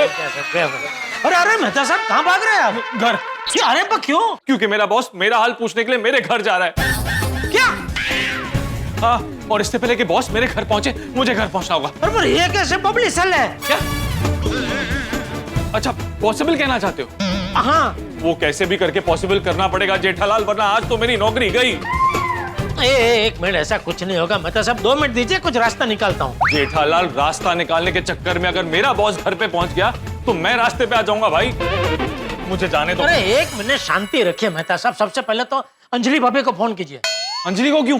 अरे अरे मेहता साहब कहाँ भाग रहे हैं आप? घर। अरे पर क्यों? क्योंकि मेरा बॉस मेरा हाल पूछने के लिए मेरे घर जा रहा है। क्या? हाँ, और इससे पहले कि बॉस मेरे घर पहुंचे मुझे घर पहुंचना होगा। अरे पर ये कैसे पब्लिशल है? क्या? अच्छा, पॉसिबल कहना चाहते हो? हाँ। वो कैसे भी करके पॉसिबल करना पड़ेगा जेठालाल, वरना आज तो मेरी नौकरी गई। एक मिनट, ऐसा कुछ नहीं होगा मेहता साहब, 2 मिनट दीजिए, कुछ रास्ता निकालता हूँ। जेठालाल, रास्ता निकालने के चक्कर में अगर मेरा बॉस घर पे पहुंच गया तो मैं रास्ते पे आ जाऊंगा भाई। मुझे जाने दो। अरे 1 मिनट शांति रखिए मेहता साहब। सबसे पहले तो अंजलि भाभी को फोन कीजिए। अंजलि को क्यों?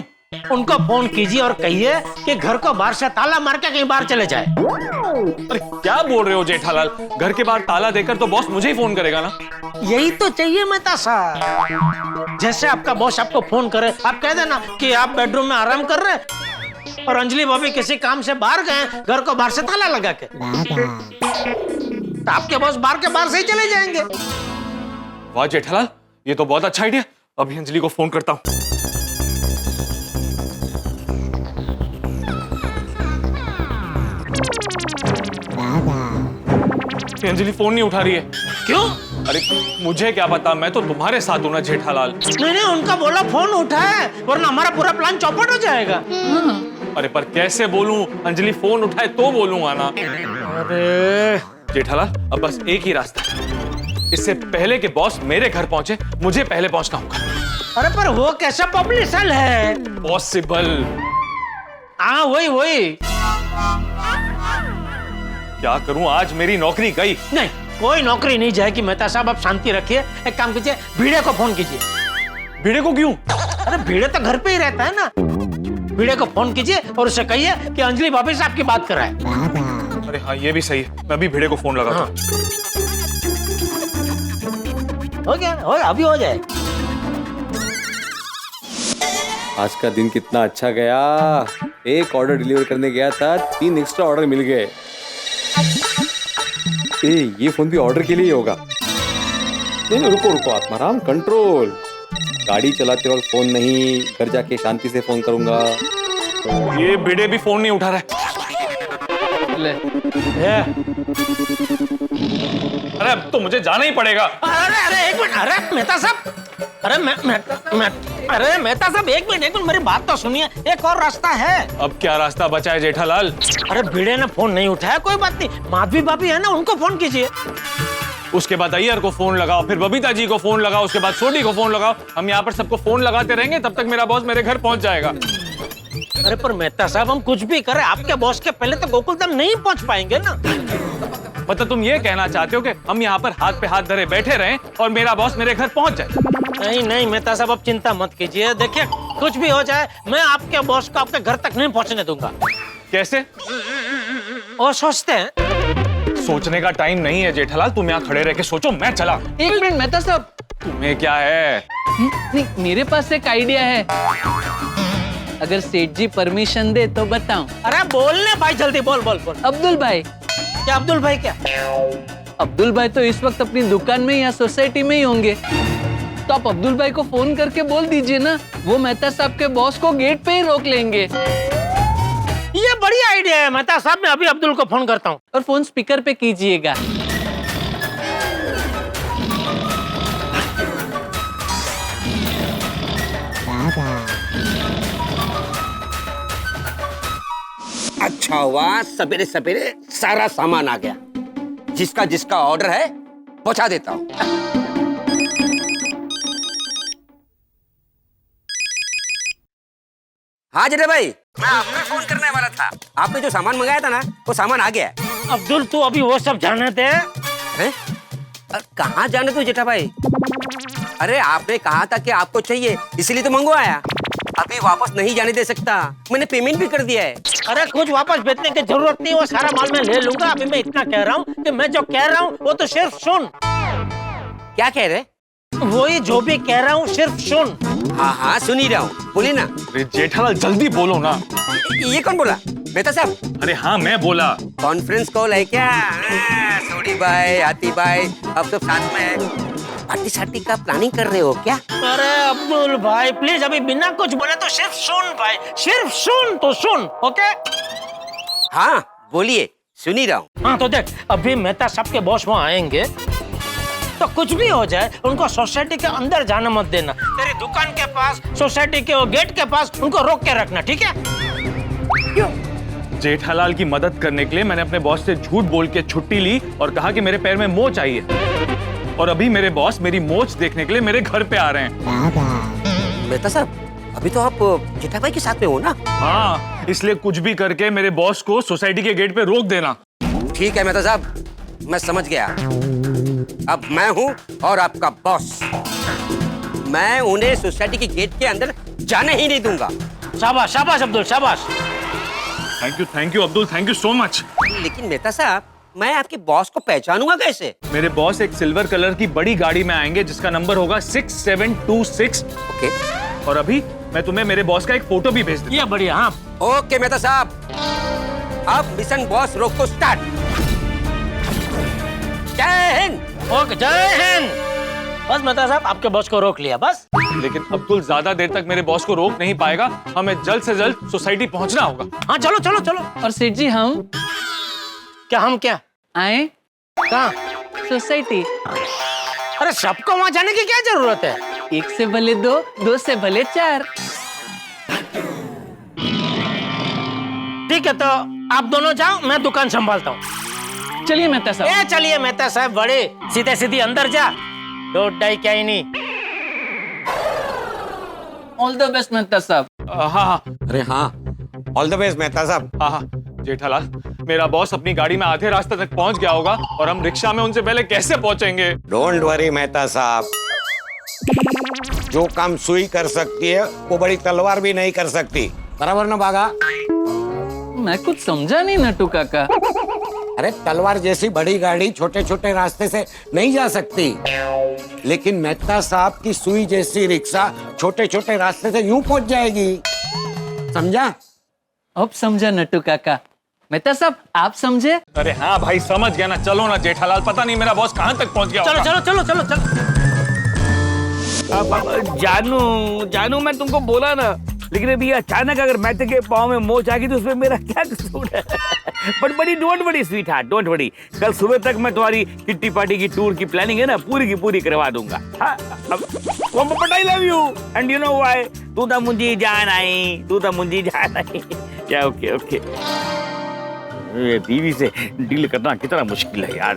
उनको फोन कीजिए और कहिए कि घर को बाहर से ताला मार के कहीं बाहर चले जाए। अरे क्या बोल रहे हो जेठालाल? घर के बाहर ताला देकर तो बॉस मुझे ही फोन करेगा ना। यही तो चाहिए मेहता साहब। जैसे आपका बॉस आपको फोन करे, आप कह देना कि आप बेडरूम में आराम कर रहे हैं और अंजलि भाभी किसी काम से बाहर गए, घर को बाहर से ताला लगा के, तो आपके बॉस बाहर के बाहर से ही चले जाएंगे। वाह जेठालाल, ये तो बहुत अच्छा आइडिया। अभी अंजलि को फोन करता हूँ। अंजलि फोन नहीं उठा रही है। क्यों? अरे मुझे क्या पता, मैं तो तुम्हारे साथ हूं ना जेठालाल। नहीं, उनका बोला फोन उठाए, वरना हमारा पूरा प्लान चौपट हो जाएगा। अरे पर कैसे बोलूं? अंजलि फोन उठाए तो बोलूंगा ना। अरे जेठालाल, अब बस एक ही रास्ता है। इससे पहले कि बॉस मेरे घर पहुंचे मुझे पहले पहुंचना होगा। अरे पर वो कैसा पब्लिशल है? पॉसिबल। हाँ वही। क्या करूं, आज मेरी नौकरी गई। नहीं, कोई नौकरी नहीं जाएगी मेहता साहब, आप शांति रखिए। एक काम कीजिए, भिड़े को फोन कीजिए। भिड़े को क्यों? अरे भिड़े तो घर पे ही रहता है ना। भिड़े को फोन कीजिए और उसे कहिए कि अंजलि भाभी से आपकी बात कराए। अरे हाँ, ये भी सही है। मैं अभी भिड़े को फोन लगाता हूं। हो गया, अभी हो जाए। आज का दिन कितना अच्छा गया। एक ऑर्डर डिलीवर करने गया था, 3 एक्स्ट्रा ऑर्डर मिल गए। ये फोन भी ऑर्डर के लिए ही होगा। नहीं, रुको आत्माराम, कंट्रोल। गाड़ी चलाते वक्त फोन नहीं, घर जाके शांति से फोन करूंगा। ये भिड़े भी फोन नहीं उठा रहा है। अरे अब तो मुझे जाना ही पड़ेगा। अरे 1 मिनट। अरे मेहता साहब, अरे मेहता साहब 1 मिनट, मेरी बात तो सुनिए। एक और रास्ता है। अब क्या रास्ता बचा है जेठालाल? अरे भिड़े ने फोन नहीं उठाया, कोई बात नहीं, माधवी भाभी है ना, उनको फोन कीजिए। उसके बाद अय्यर को फोन लगाओ, फिर बबीता जी को फोन लगाओ, उसके बाद सोडी को फोन लगाओ। हम यहाँ पर सबको फोन लगाते रहेंगे, तब तक मेरा बॉस मेरे घर पहुंच जाएगा। अरे पर मेहता साहब, हम कुछ भी करें, आपके बॉस के पहले तो गोकुलधाम नहीं पहुंच पाएंगे ना। मतलब तुम ये कहना चाहते हो कि हम यहाँ पर हाथ पे हाथ धरे बैठे रहें और मेरा बॉस मेरे घर पहुंच जाए? नहीं मेहता साहब, अब चिंता मत कीजिए। देखिए, कुछ भी हो जाए, मैं आपके बॉस को आपके घर तक नहीं पहुंचने दूंगा। कैसे? और सोचते हैं। सोचने का टाइम नहीं है जेठालाल, तुम यहाँ खड़े रह के सोचो, मैं चला। 1 मिनट मेहता साहब। तुम्हें क्या है? नहीं, मेरे पास एक आइडिया है। अगर सेठ जी परमिशन दे तो बताऊं। अरे बोलने भाई, जल्दी बोल। अब्दुल भाई। क्या अब्दुल भाई? क्या अब्दुल भाई तो इस वक्त अपनी दुकान में या सोसाइटी में ही होंगे, तो आप अब्दुल भाई को फोन करके बोल दीजिए ना, वो मेहता साहब के बॉस को गेट पे ही रोक लेंगे। ये बढ़िया आइडिया है मेहता साहब, मैं अभी अब्दुल को फोन करता हूँ। और फोन स्पीकर पे कीजिएगा। अच्छा हुआ सवेरे सवेरे सारा सामान आ गया। जिसका जिसका ऑर्डर है पहुंचा देता हूं। हाँ जरे भाई, मैं आपको फोन करने वाला था। आपने जो सामान मंगाया था ना, वो सामान आ गया है। अब्दुल, तू अभी वो सब जाने दे। हैं? कहाँ जाने दो जेठा भाई? अरे आपने कहा था कि आपको चाहिए, इसीलिए तो मंगवाया। अभी वापस नहीं जाने दे सकता, मैंने पेमेंट भी कर दिया है। अरे कुछ वापस भेजने की जरूरत नहीं, वो सारा माल मैं ले लूंगा। अभी मैं इतना कह रहा हूँ कि मैं जो कह रहा हूँ वो तो सिर्फ सुन। क्या कह रहे? वही जो भी कह रहा हूँ सिर्फ सुन। हाँ सुन ही रहा हूँ, बोलिए ना। अरे जेठालाल जल्दी बोलो ना। ये कौन बोला? मेहता साहब। अरे हाँ मैं बोला। कॉन्फ्रेंस कॉल है क्या? सोडी भाई, हाथी भाई, अब तो साथ में पार्टी शार्टी का प्लानिंग कर रहे हो क्या? अरे अब्दुल भाई प्लीज, अभी बिना कुछ बोले तो सिर्फ सुन भाई, सिर्फ सुन तो सुन। ओके? हाँ बोलिए, सुन ही रहा हूँ। हाँ तो देख, अभी मेहता साहब के बॉस वहाँ आएंगे तो कुछ भी हो जाए उनको सोसाइटी के अंदर जाने मत देना। तेरी दुकान के पास, सोसाइटी के वो गेट के पास उनको रोक के रखना, ठीक है? क्यों? जेठालाल की मदद करने के लिए मैंने अपने बॉस से झूठ बोल के छुट्टी ली और कहा कि मेरे पैर में मोच चाहिए, और अभी मेरे बॉस मेरी मोच देखने के लिए मेरे घर पे आ रहे हैं। मेहता साहब, अभी तो आप जेठा भाई के साथ में हो ना? हाँ, इसलिए कुछ भी करके मेरे बॉस को सोसाइटी के गेट पे रोक देना। ठीक है मेहता साहब, मैं समझ गया। अब मैं हूँ और आपका बॉस। मैं उन्हें सोसाइटी के गेट के अंदर जाने ही नहीं दूंगा। शाबाश शाबाश अब्दुल, शाबाश। Thank you Abdul, thank you so much. लेकिन मेहता साहब, मैं आपके बॉस को पहचानूंगा कैसे? मेरे बॉस एक सिल्वर कलर की बड़ी गाड़ी में आएंगे जिसका नंबर होगा 6726। ओके। और अभी मैं तुम्हें मेरे बॉस का एक फोटो भी भेज दूंगा। ये बढ़िया। हाँ ओके मेहता साहब, अब मिशन बॉस रोको स्टार्ट। जय हिंद। ओके, जय हिंद। बस मेहता साहब, आपके बॉस को रोक लिया बस। लेकिन अब्दुल ज्यादा देर तक मेरे बॉस को रोक नहीं पाएगा, हमें जल्द से जल्द सोसाइटी पहुंचना होगा। हाँ चलो चलो चलो। और सेठ जी हम क्या आए कहाँ? सोसाइटी। अरे सबको वहाँ जाने की क्या जरूरत है? एक से भले दो, दो से भले चार। ठीक है, तो आप दोनों जाओ, मैं दुकान संभालता हूँ। चलिए मेहता साहब। ए चलिए मेहता साहब, बड़े सीधे सीधी अंदर जा, डोंट डाई क्या ही नहीं। ऑल द बेस्ट मेहता साहब। हाँ, अरे हाँ, ऑल द बेस्ट मेहता साहब। हाँ, जेठालाल, मेरा बॉस अपनी गाड़ी में आधे रास्ते तक पहुंच गया होगा और हम रिक्शा में उनसे पहले कैसे पहुंचेंगे? डोंट वरी मेहता साहब, जो काम सुई कर सकती है वो बड़ी तलवार भी नहीं कर सकती, बराबर ना बागा? मैं कुछ समझा नहीं नटू काका। अरे तलवार जैसी बड़ी गाड़ी छोटे छोटे रास्ते से नहीं जा सकती, लेकिन मेहता साहब की सुई जैसी रिक्शा छोटे छोटे रास्ते से यूं पहुंच जाएगी, समझा? अब समझा नटू काका। मेहता साहब आप समझे? अरे हाँ भाई, समझ गया ना। चलो ना जेठालाल, पता नहीं मेरा बॉस कहाँ तक पहुंच गया चलो होगा। चलो चलो चलो चलो। जानू मैं तुमको बोला ना, लेकिन अभी अचानक अगर मैं के पाँव में मोच आ गई तो उसमें मेरा क्या कसूर है? बट बड़ी don't worry sweet heart, don't worry. कल सुबह तक मैं तुम्हारी किट्टी पार्टी की टूर की प्लानिंग है ना, पूरी की पूरी करवा दूंगा। But I love you and you know why. तू तो मुझे जान आई, तू तो मुझे जान आई। क्या? Okay okay. ये बीवी से डील करना कितना मुश्किल है यार।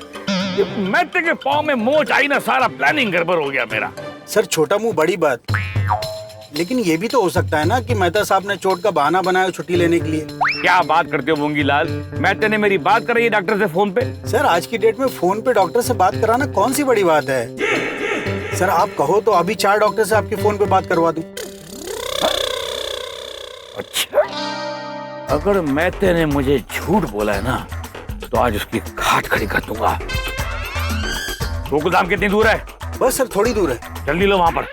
मैं के पाँव में मोच आई ना, सारा प्लानिंग गड़बड़ हो गया मेरा। सर छोटा मुंह बड़ी बात, लेकिन ये भी तो हो सकता है ना कि मेहता साहब ने चोट का बहाना बनाया छुट्टी लेने के लिए। क्या बात करते हो मूंगीलाल? मेहता ने मेरी बात कराई है डॉक्टर से फोन पे। सर आज की डेट में फोन पे डॉक्टर से बात कराना कौन सी बड़ी बात है? सर आप कहो तो अभी 4 डॉक्टर से आपकी फोन पे बात करवा दूं। अच्छा, अगर मेहता ने मुझे झूठ बोला है ना, तो आज उसकी खाट खड़ी कर दूंगा। गोकुलधाम कितनी दूर है? बस सर थोड़ी दूर है। जल्दी लो वहां पर।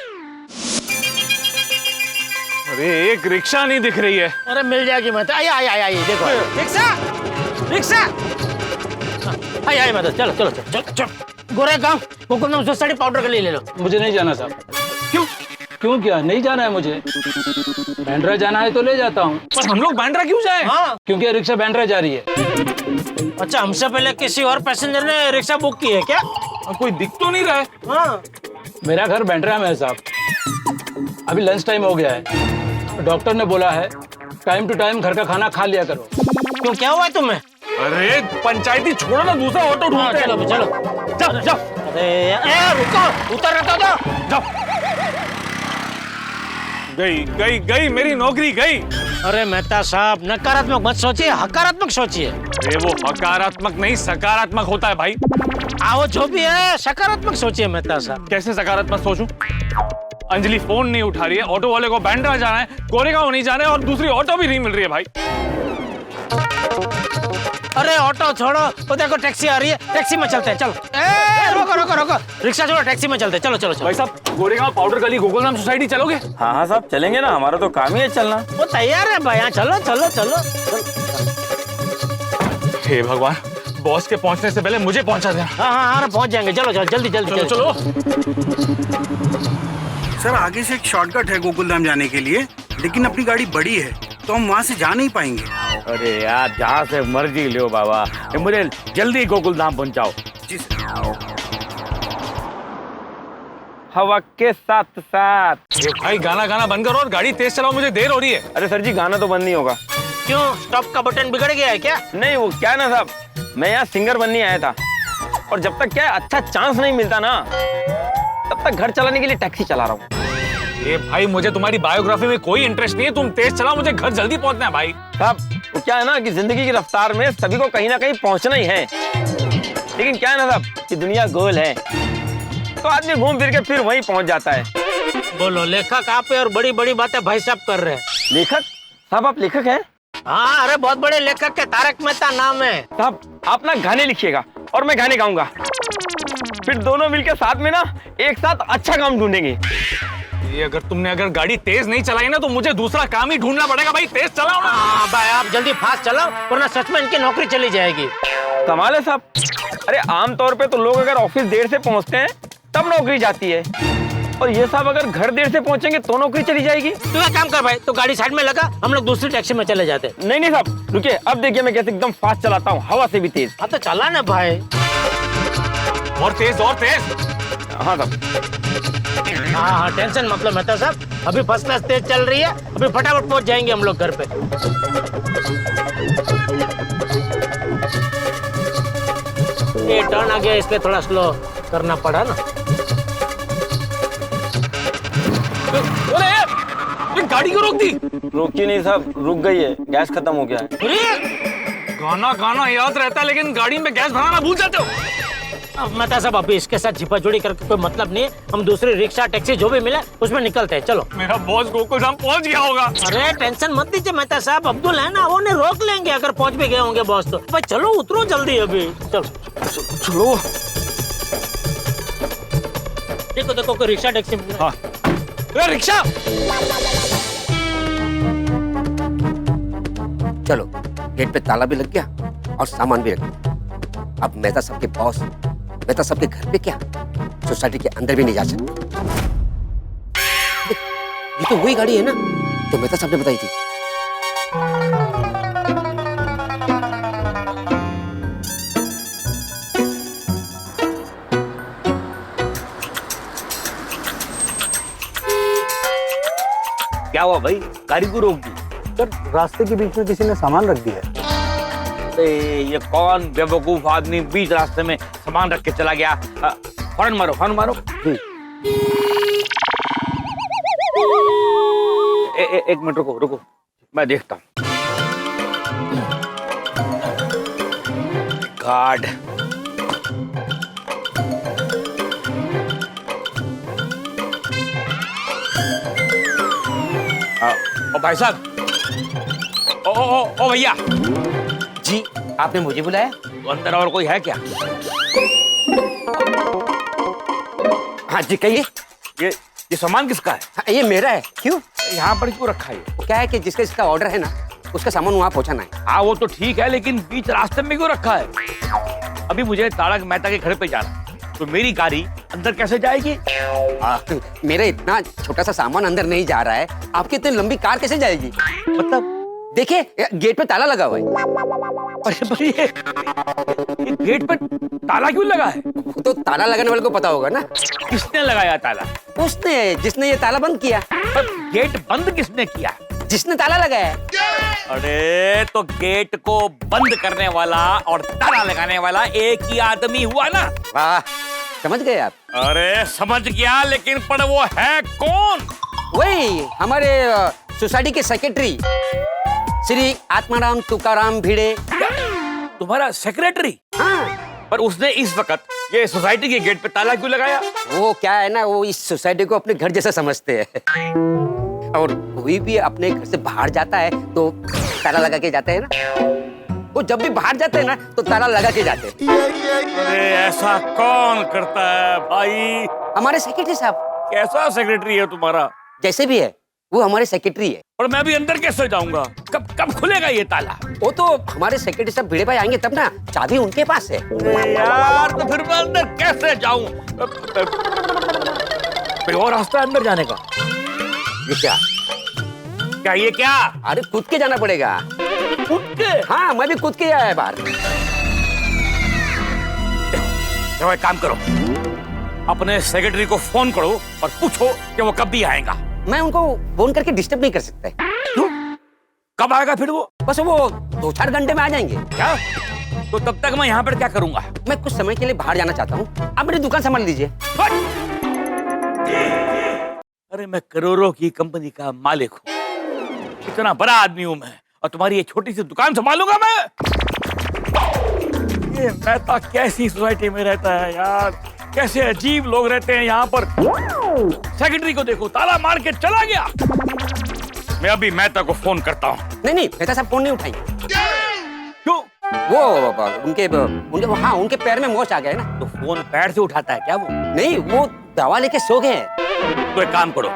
अरे एक रिक्शा नहीं दिख रही है। अरे मिल जाएगी मेहता। आई देखो, रिक्शा रिक्शा। आई मेहता, चलो चलो चलो चलो। गोरे गाँव गोकुलधाम सोसाइटी पाउडर के लिए ले लो। मुझे नहीं जाना साहब। क्यों क्या नहीं जाना है मुझे? बैंड्रा जाना है तो ले जाता हूँ। पर हम लोग बांद्रा क्यों जाए? हाँ क्योंकि रिक्शा बैंड्रा जा रही है। अच्छा, हमसे पहले किसी और पैसेंजर ने रिक्शा बुक की है क्या? कोई दिख तो नहीं रहा है। हाँ मेरा घर बैंड्रा में है साहब। अभी लंच टाइम हो गया है, डॉक्टर ने बोला है टाइम टू टाइम घर का खाना खा लिया करो। क्यों, क्या हुआ है तुम्हें? अरे पंचायती छोड़ो ना, दूसरा ऑटो ढूंढते हैं। चलो चलो जाओ जाओ अरे रुको, उतर रहता था। जाओ। गई मेरी नौकरी गई। अरे मेहता साहब, नकारात्मक मत सोचिए, हकारात्मक सोचिए। अरे वो हकारात्मक नहीं सकारात्मक होता है भाई। आओ जो भी है सकारात्मक सोचिए मेहता साहब। कैसे सकारात्मक सोचूं? अंजलि फोन नहीं उठा रही है, ऑटो वाले को बैंड्रा जाना है, गोरेगांव नहीं जाना है, और दूसरी ऑटो भी नहीं मिल रही है भाई। अरे ऑटो छोड़ो, वो देखो टैक्सी आ रही है, टैक्सी में चलते हैं। चलो रोको रोको रोको, रिक्शा छोड़ो, टैक्सी में चलते हैं। चलो चलो चलो। भाई साहब, गोरेगांव पाउडर गली गोकुलधाम सोसाइटी चलोगे? हाँ हाँ साहब चलेंगे ना, हमारा तो काम ही है चलना। वो तैयार है भैया, चलो चलो चलो। हे भगवान, बॉस के पहुंचने से पहले मुझे पहुंचा देना। हाँ पहुंच जाएंगे। चलो चलो जल्दी जल्दी चलो चलो। सर आगे से एक शॉर्टकट है गोकुलधाम जाने के लिए, लेकिन अपनी गाड़ी बड़ी है तो हम वहाँ से जा नहीं पाएंगे। अरे यार जहाँ से मर्जी लो बाबा, मुझे जल्दी गोकुल धाम पहुंचाओ। जी सर। हवा के साथ साथ। ये भाई गाना गाना बंद करो और गाड़ी तेज चलाओ, मुझे देर हो रही है। अरे सर जी गाना तो बंद नहीं होगा। क्यों, स्टॉप का बटन बिगड़ गया है क्या? नहीं वो क्या है ना साहब, मैं यहाँ सिंगर बनने आया था और जब तक क्या अच्छा चांस नहीं मिलता ना तब तक घर चलाने के लिए टैक्सी चला रहा हूँ। ये भाई मुझे तुम्हारी बायोग्राफी में कोई इंटरेस्ट नहीं है, तुम तेज चलाओ, मुझे घर जल्दी पहुंचना है भाई। साहब वो क्या है ना कि जिंदगी की रफ्तार में सभी को कहीं ना कहीं पहुंचना ही है, लेकिन क्या है ना साहब कि दुनिया गोल है तो आदमी घूम फिर के फिर वहीं पहुंच जाता है। बोलो, लेखक आप है और बड़ी बड़ी बातें भाई साहब कर रहे हैं। लेखक? साहब आप लेखक हैं? हाँ, अरे बहुत बड़े लेखक के तारक मेहता नाम है। साहब आप ना गाने लिखिएगा और मैं गाने गाऊंगा, फिर दोनों मिलकर साथ में ना एक साथ अच्छा काम ढूंढेंगे। ये अगर गाड़ी तेज नहीं चलाई ना तो मुझे दूसरा काम ही ढूंढना पड़ेगा भाई, तेज चलाओ ना। हाँ भाई, आप जल्दी फास्ट चलाओ वरना सच में इनकी नौकरी चली जाएगी। कमाल है साहब। अरे आमतौर पे तो लोग अगर ऑफिस देर से पहुंचते हैं तब नौकरी जाती है, और ये साहब अगर घर देर से पहुंचेंगे तो नौकरी चली जाएगी। तू एक काम कर भाई, तो गाड़ी साइड में लगा, हम लोग दूसरी टैक्सी में चले जाते। नहीं नहीं साहब रुकिए, अब देखिए मैं कैसे एकदम फास्ट चलाता हूँ, हवा से भी तेज। हाँ तो चला ना भाई। और तेज और तेज। हाँ साहब। हाँ, टेंशन मतलब मेहता साहब, अभी फर्स्ट क्लास तेज चल रही है, अभी फटाफट पहुंच जाएंगे हम लोग घर पे। ये टर्न आ गया, इसलिए थोड़ा स्लो करना पड़ा ना। अरे ये गाड़ी क्यों रोक दी? रुकी नहीं साहब, रुक गई है, गैस खत्म हो गया है। गाना गाना याद रहता है लेकिन गाड़ी में गैस भराना भूल जाते हो। अब मेहता साहब अभी इसके साथ झिपाझोड़ी करके कोई मतलब नहीं है, हम दूसरी रिक्शा टैक्सी जो भी मिले उसमें निकलते हैं, चलो। मेरा बॉस गोकुल धाम पहुंच गया होगा। अरे टेंशन मत दीजिए मेहता साहब, अब्दुल है ना, वो नहीं रोक लेंगे अगर पहुंच भी गए होंगे बॉस तो। भाई चलो उतरो जल्दी अभी, चलो चलो। देखो देखो कोई रिक्शा टैक्सी मिल रहा है। हाँ। रिक्शा। चलो गेट पे ताला भी लग गया और सामान भी रख दिया। अब मेहता साहब के बॉस मेहता साहब के घर पे क्या सोसाइटी के अंदर भी नहीं जा सकते। ये तो वही गाड़ी है ना तो मेहता साहब ने बताई थी। क्या हुआ भाई, गाड़ी को रोक दी? सर रास्ते के बीच में किसी ने सामान रख दिया है। ये कौन बेवकूफ आदमी बीच रास्ते में सामान रख के चला गया? हॉर्न मारो, हॉर्न मारो। एक मिनट रुको रुको, मैं देखता हूँ। गार्ड। ओ भाई साहब, ओ भैया जी आपने मुझे बुलाया? तो अंदर और कोई है क्या? हाँ जी कहिए। ये सामान किसका है? हाँ, ये मेरा है। क्यों? यहाँ पर क्यों रखा है? क्या है कि जिसका इसका ऑर्डर है ना उसका सामान वहाँ पहुँचाना है। हाँ वो तो ठीक है, लेकिन बीच रास्ते में क्यों रखा है? अभी मुझे तारक मेहता के घर पे जाना है, तो मेरी गाड़ी अंदर कैसे जाएगी? मेरा इतना छोटा सा सामान अंदर नहीं जा रहा है, आपकी इतनी लंबी कार कैसे जाएगी? मतलब देखिए गेट पे ताला लगा हुआ है। अरे पर ये गेट पर ताला क्यों लगा है? वो तो ताला लगाने वाले को पता होगा ना। किसने लगाया ताला? उसने, जिसने ये ताला बंद किया। पर गेट बंद किसने किया? जिसने ताला लगाया। अरे तो गेट को बंद करने वाला और ताला लगाने वाला एक ही आदमी हुआ ना? वाह, समझ गए आप? अरे समझ गया, लेकिन पर वो है कौन? वही हमारे सोसाइटी के सेक्रेटरी श्री आत्माराम तुकाराम भिड़े। तुम्हारा सेक्रेटरी? हाँ। पर उसने इस वक्त ये सोसाइटी के गेट पे ताला क्यों लगाया? वो क्या है ना, वो इस सोसाइटी को अपने घर जैसा समझते हैं और कोई भी अपने घर से बाहर जाता है तो ताला लगा के जाते हैं ना। वो जब भी बाहर जाते हैं ना तो ताला लगा के जाते हैं। अरे ऐसा कौन करता है भाई? हमारे सेक्रेटरी साहब। कैसा सेक्रेटरी है तुम्हारा? जैसे भी है वो हमारे सेक्रेटरी है। और मैं भी अंदर कैसे जाऊंगा? कब कब खुलेगा ये ताला? वो तो हमारे सेक्रेटरी साहब भिड़े भाई आएंगे तब ना, चाबी उनके पास है। यार तो फिर मैं अंदर कैसे जाऊं? कोई और रास्ता है अंदर जाने का? ये क्या? क्या ये क्या? अरे कूद के जाना पड़ेगा। कूद के? हाँ, मैं भी कूद के आया है बाहर। देखो एक काम करो, अपने सेक्रेटरी को फोन करो और पूछो कि वो कब भी आएगा। मैं उनको फोन करके डिस्टर्ब नहीं कर सकता। क्यों? कब आएगा फिर वो? बस वो 2-4 घंटे में आ जाएंगे। क्या? तो तब तक मैं यहाँ पर क्या करूंगा? मैं कुछ समय के लिए बाहर जाना चाहता हूँ, आप मेरी दुकान संभाल लीजिए। अरे मैं करोड़ों की कंपनी का मालिक हूँ, इतना बड़ा आदमी हूँ मैं, और तुम्हारी ये छोटी सी दुकान संभालूंगा मैं? ये मेहता कैसी सोसाइटी में रहता है यार, कैसे अजीब लोग रहते हैं यहाँ पर। सेक्रेटरी को देखो, ताला मार के चला गया। मैं अभी मेहता को फोन करता हूँ। नहीं नहीं, मेहता साहब फोन नहीं उठाएंगे। क्यों? वो हाँ, उनके पैर में मोच आ गया है ना। तो फोन पैर से उठाता है क्या वो? नहीं, वो दवा लेके सो गए हैं। तो एक काम करो,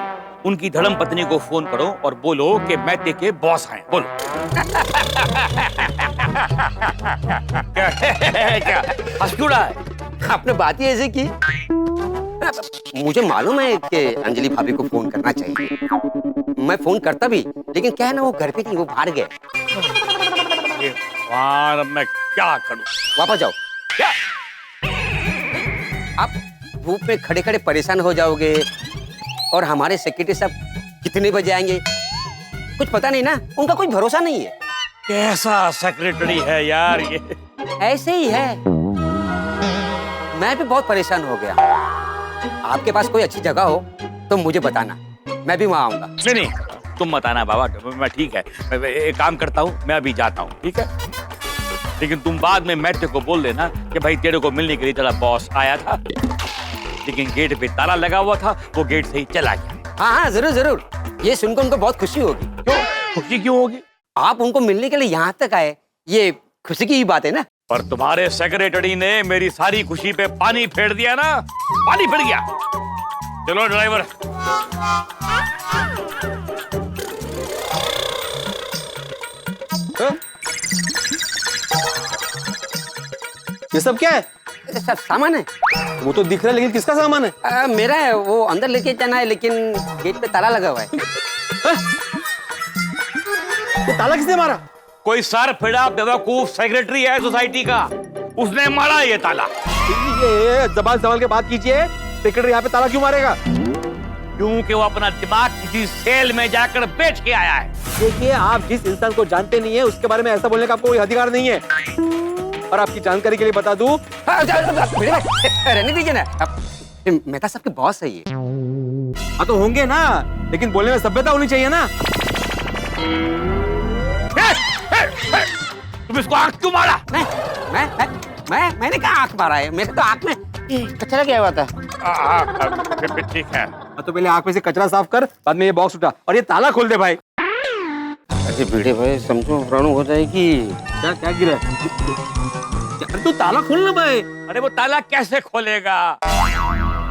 उनकी धर्म पत्नी को फोन करो और बोलो कि मेहते के बॉस हैं। बोलो। क्या हंस क्यों रहा है? आपने बात ही ऐसे की। मुझे मालूम है कि अंजलि भाभी को फोन करना चाहिए, मैं फोन करता भी, लेकिन क्या है ना, वो घर पे नहीं, वो बाहर गए। यार मैं क्या करूं? वापस जाओ। क्या? आप धूप में खड़े खड़े परेशान हो जाओगे, और हमारे सेक्रेटरी साहब कितने बजे आएंगे कुछ पता नहीं ना, उनका कोई भरोसा नहीं है। कैसा सेक्रेटरी है यार ये? ऐसे ही है, मैं भी बहुत परेशान हो गया। आपके पास कोई अच्छी जगह हो तो मुझे बताना, मैं भी वहां आऊंगा। नहीं नहीं, तुम मत आना बाबा, मैं ठीक है, मैं एक काम करता हूँ, मैं अभी जाता हूँ, ठीक है? लेकिन तुम बाद में मेहते को बोल देना कि भाई तेरे को मिलने के लिए तेरा बॉस आया था, लेकिन गेट पे ताला लगा हुआ था, वो गेट से ही चला गया। हाँ हाँ, जरूर जरूर, ये सुनकर उनको बहुत खुशी होगी। क्यों खुशी क्यों होगी? आप उनको मिलने के लिए यहाँ तक आए, ये खुशी की ही बात है ना। पर तुम्हारे सेक्रेटरी ने मेरी सारी खुशी पे पानी फेर दिया ना, पानी फिर गया। चलो ड्राइवर। ये सब क्या है? सब सामान है। वो तो दिख रहा है, लेकिन किसका सामान है? मेरा है, वो अंदर लेके जाना है, लेकिन गेट पे ताला लगा हुआ है। ये ताला किसने मारा? कोई सर फिरा बेवकूफ सेक्रेटरी है सोसाइटी का, उसने मारा ये ताला। ये जबान संभाल के बात कीजिए, सेक्रेटरी यहाँ पे ताला क्यों मारेगा? क्योंकि वो अपना दिमाग किसी सेल में जाकर बेच के आया है। देखिए, आप जिस इंसान को जानते नहीं है उसके बारे में ऐसा बोलने का आपको कोई अधिकार नहीं है। और आपकी जानकारी के लिए बता दूं, रहने दीजिए ना, मेहता साहब के बॉस है ये। हाँ तो होंगे ना, लेकिन बोलने में सभ्यता होनी चाहिए ना। तुम इसको आंख क्यों मारा? मैंने कहा आंख मारा है, मेरे तो आंख में कचरा गया हुआ था। ठीक है। तो पहले आंख में से कचरा साफ कर, बाद में ये बॉक्स उठा और ये ताला खोल दे भाई। अरे भिड़े भाई, समझो व्रणु हो जाएगी। क्या क्या गिरा? अरे तू ताला खोल ना भाई। अरे वो ताला कैसे खोलेगा?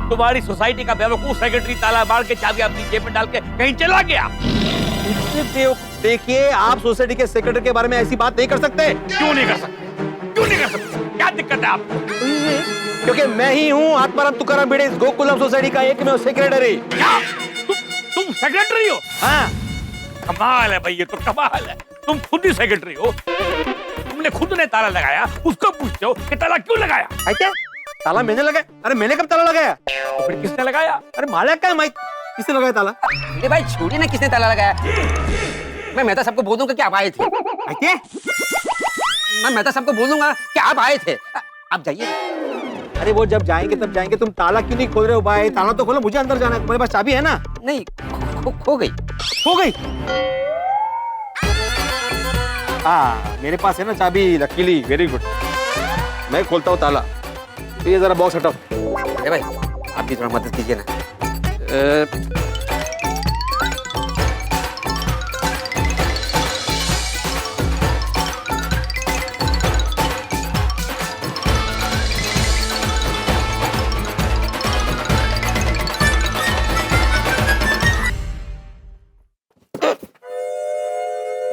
तुम्हारी सोसाइटी का बेवकूफ सेक्रेटरी ताला मार के चाबी अपनी जेब में डाल के कहीं चला गया। देखिए, आप सोसाइटी के सेक्रेटरी के बारे में ऐसी बात नहीं कर सकते। क्यों नहीं कर सकते? क्यों नहीं कर सकते? क्या दिक्कत है आपको? क्योंकि मैं ही हूँ आत्माराम तुकाराम भिड़े, इस गोकुलम सोसाइटी का एकमेव सेक्रेटरी। क्या? तुम सेक्रेटरी हो? हाँ। कमाल है भाई, ये तो कमाल है। तुम खुद ही सेक्रेटरी हो, तुमने खुद ने ताला लगाया, उसको पूछते हो कि ताला क्यों लगाया? क्या ताला मैंने लगाया? अरे मैंने कब ताला लगाया? तो फिर किसने लगाया? अरे मालिक क्या माइक, किसने लगाया ताला? अरे भाई छोड़िए ना, किसने ताला लगाया? मैं मेहता साहब को बोल दूंगा कि आप आए थे। क्या? मैं मेहता साहब को बोल दूंगा कि आप आए थे, आप जाइए। अरे वो जब जाएंगे तब जाएंगे, तुम ताला क्यों नहीं खोल रहे हो भाई? ताला तो खोलो, मुझे अंदर जाना है। तुम्हारे पास चाबी है ना? नहीं, खो गई। हो गई? हाँ, मेरे पास है ना चाबी, लकीली, वेरी गुड। मैं खोलता हूँ ताला। तो ये जरा बॉक्स हटाओ। अरे भाई, आप भी थोड़ा मदद कीजिए ना।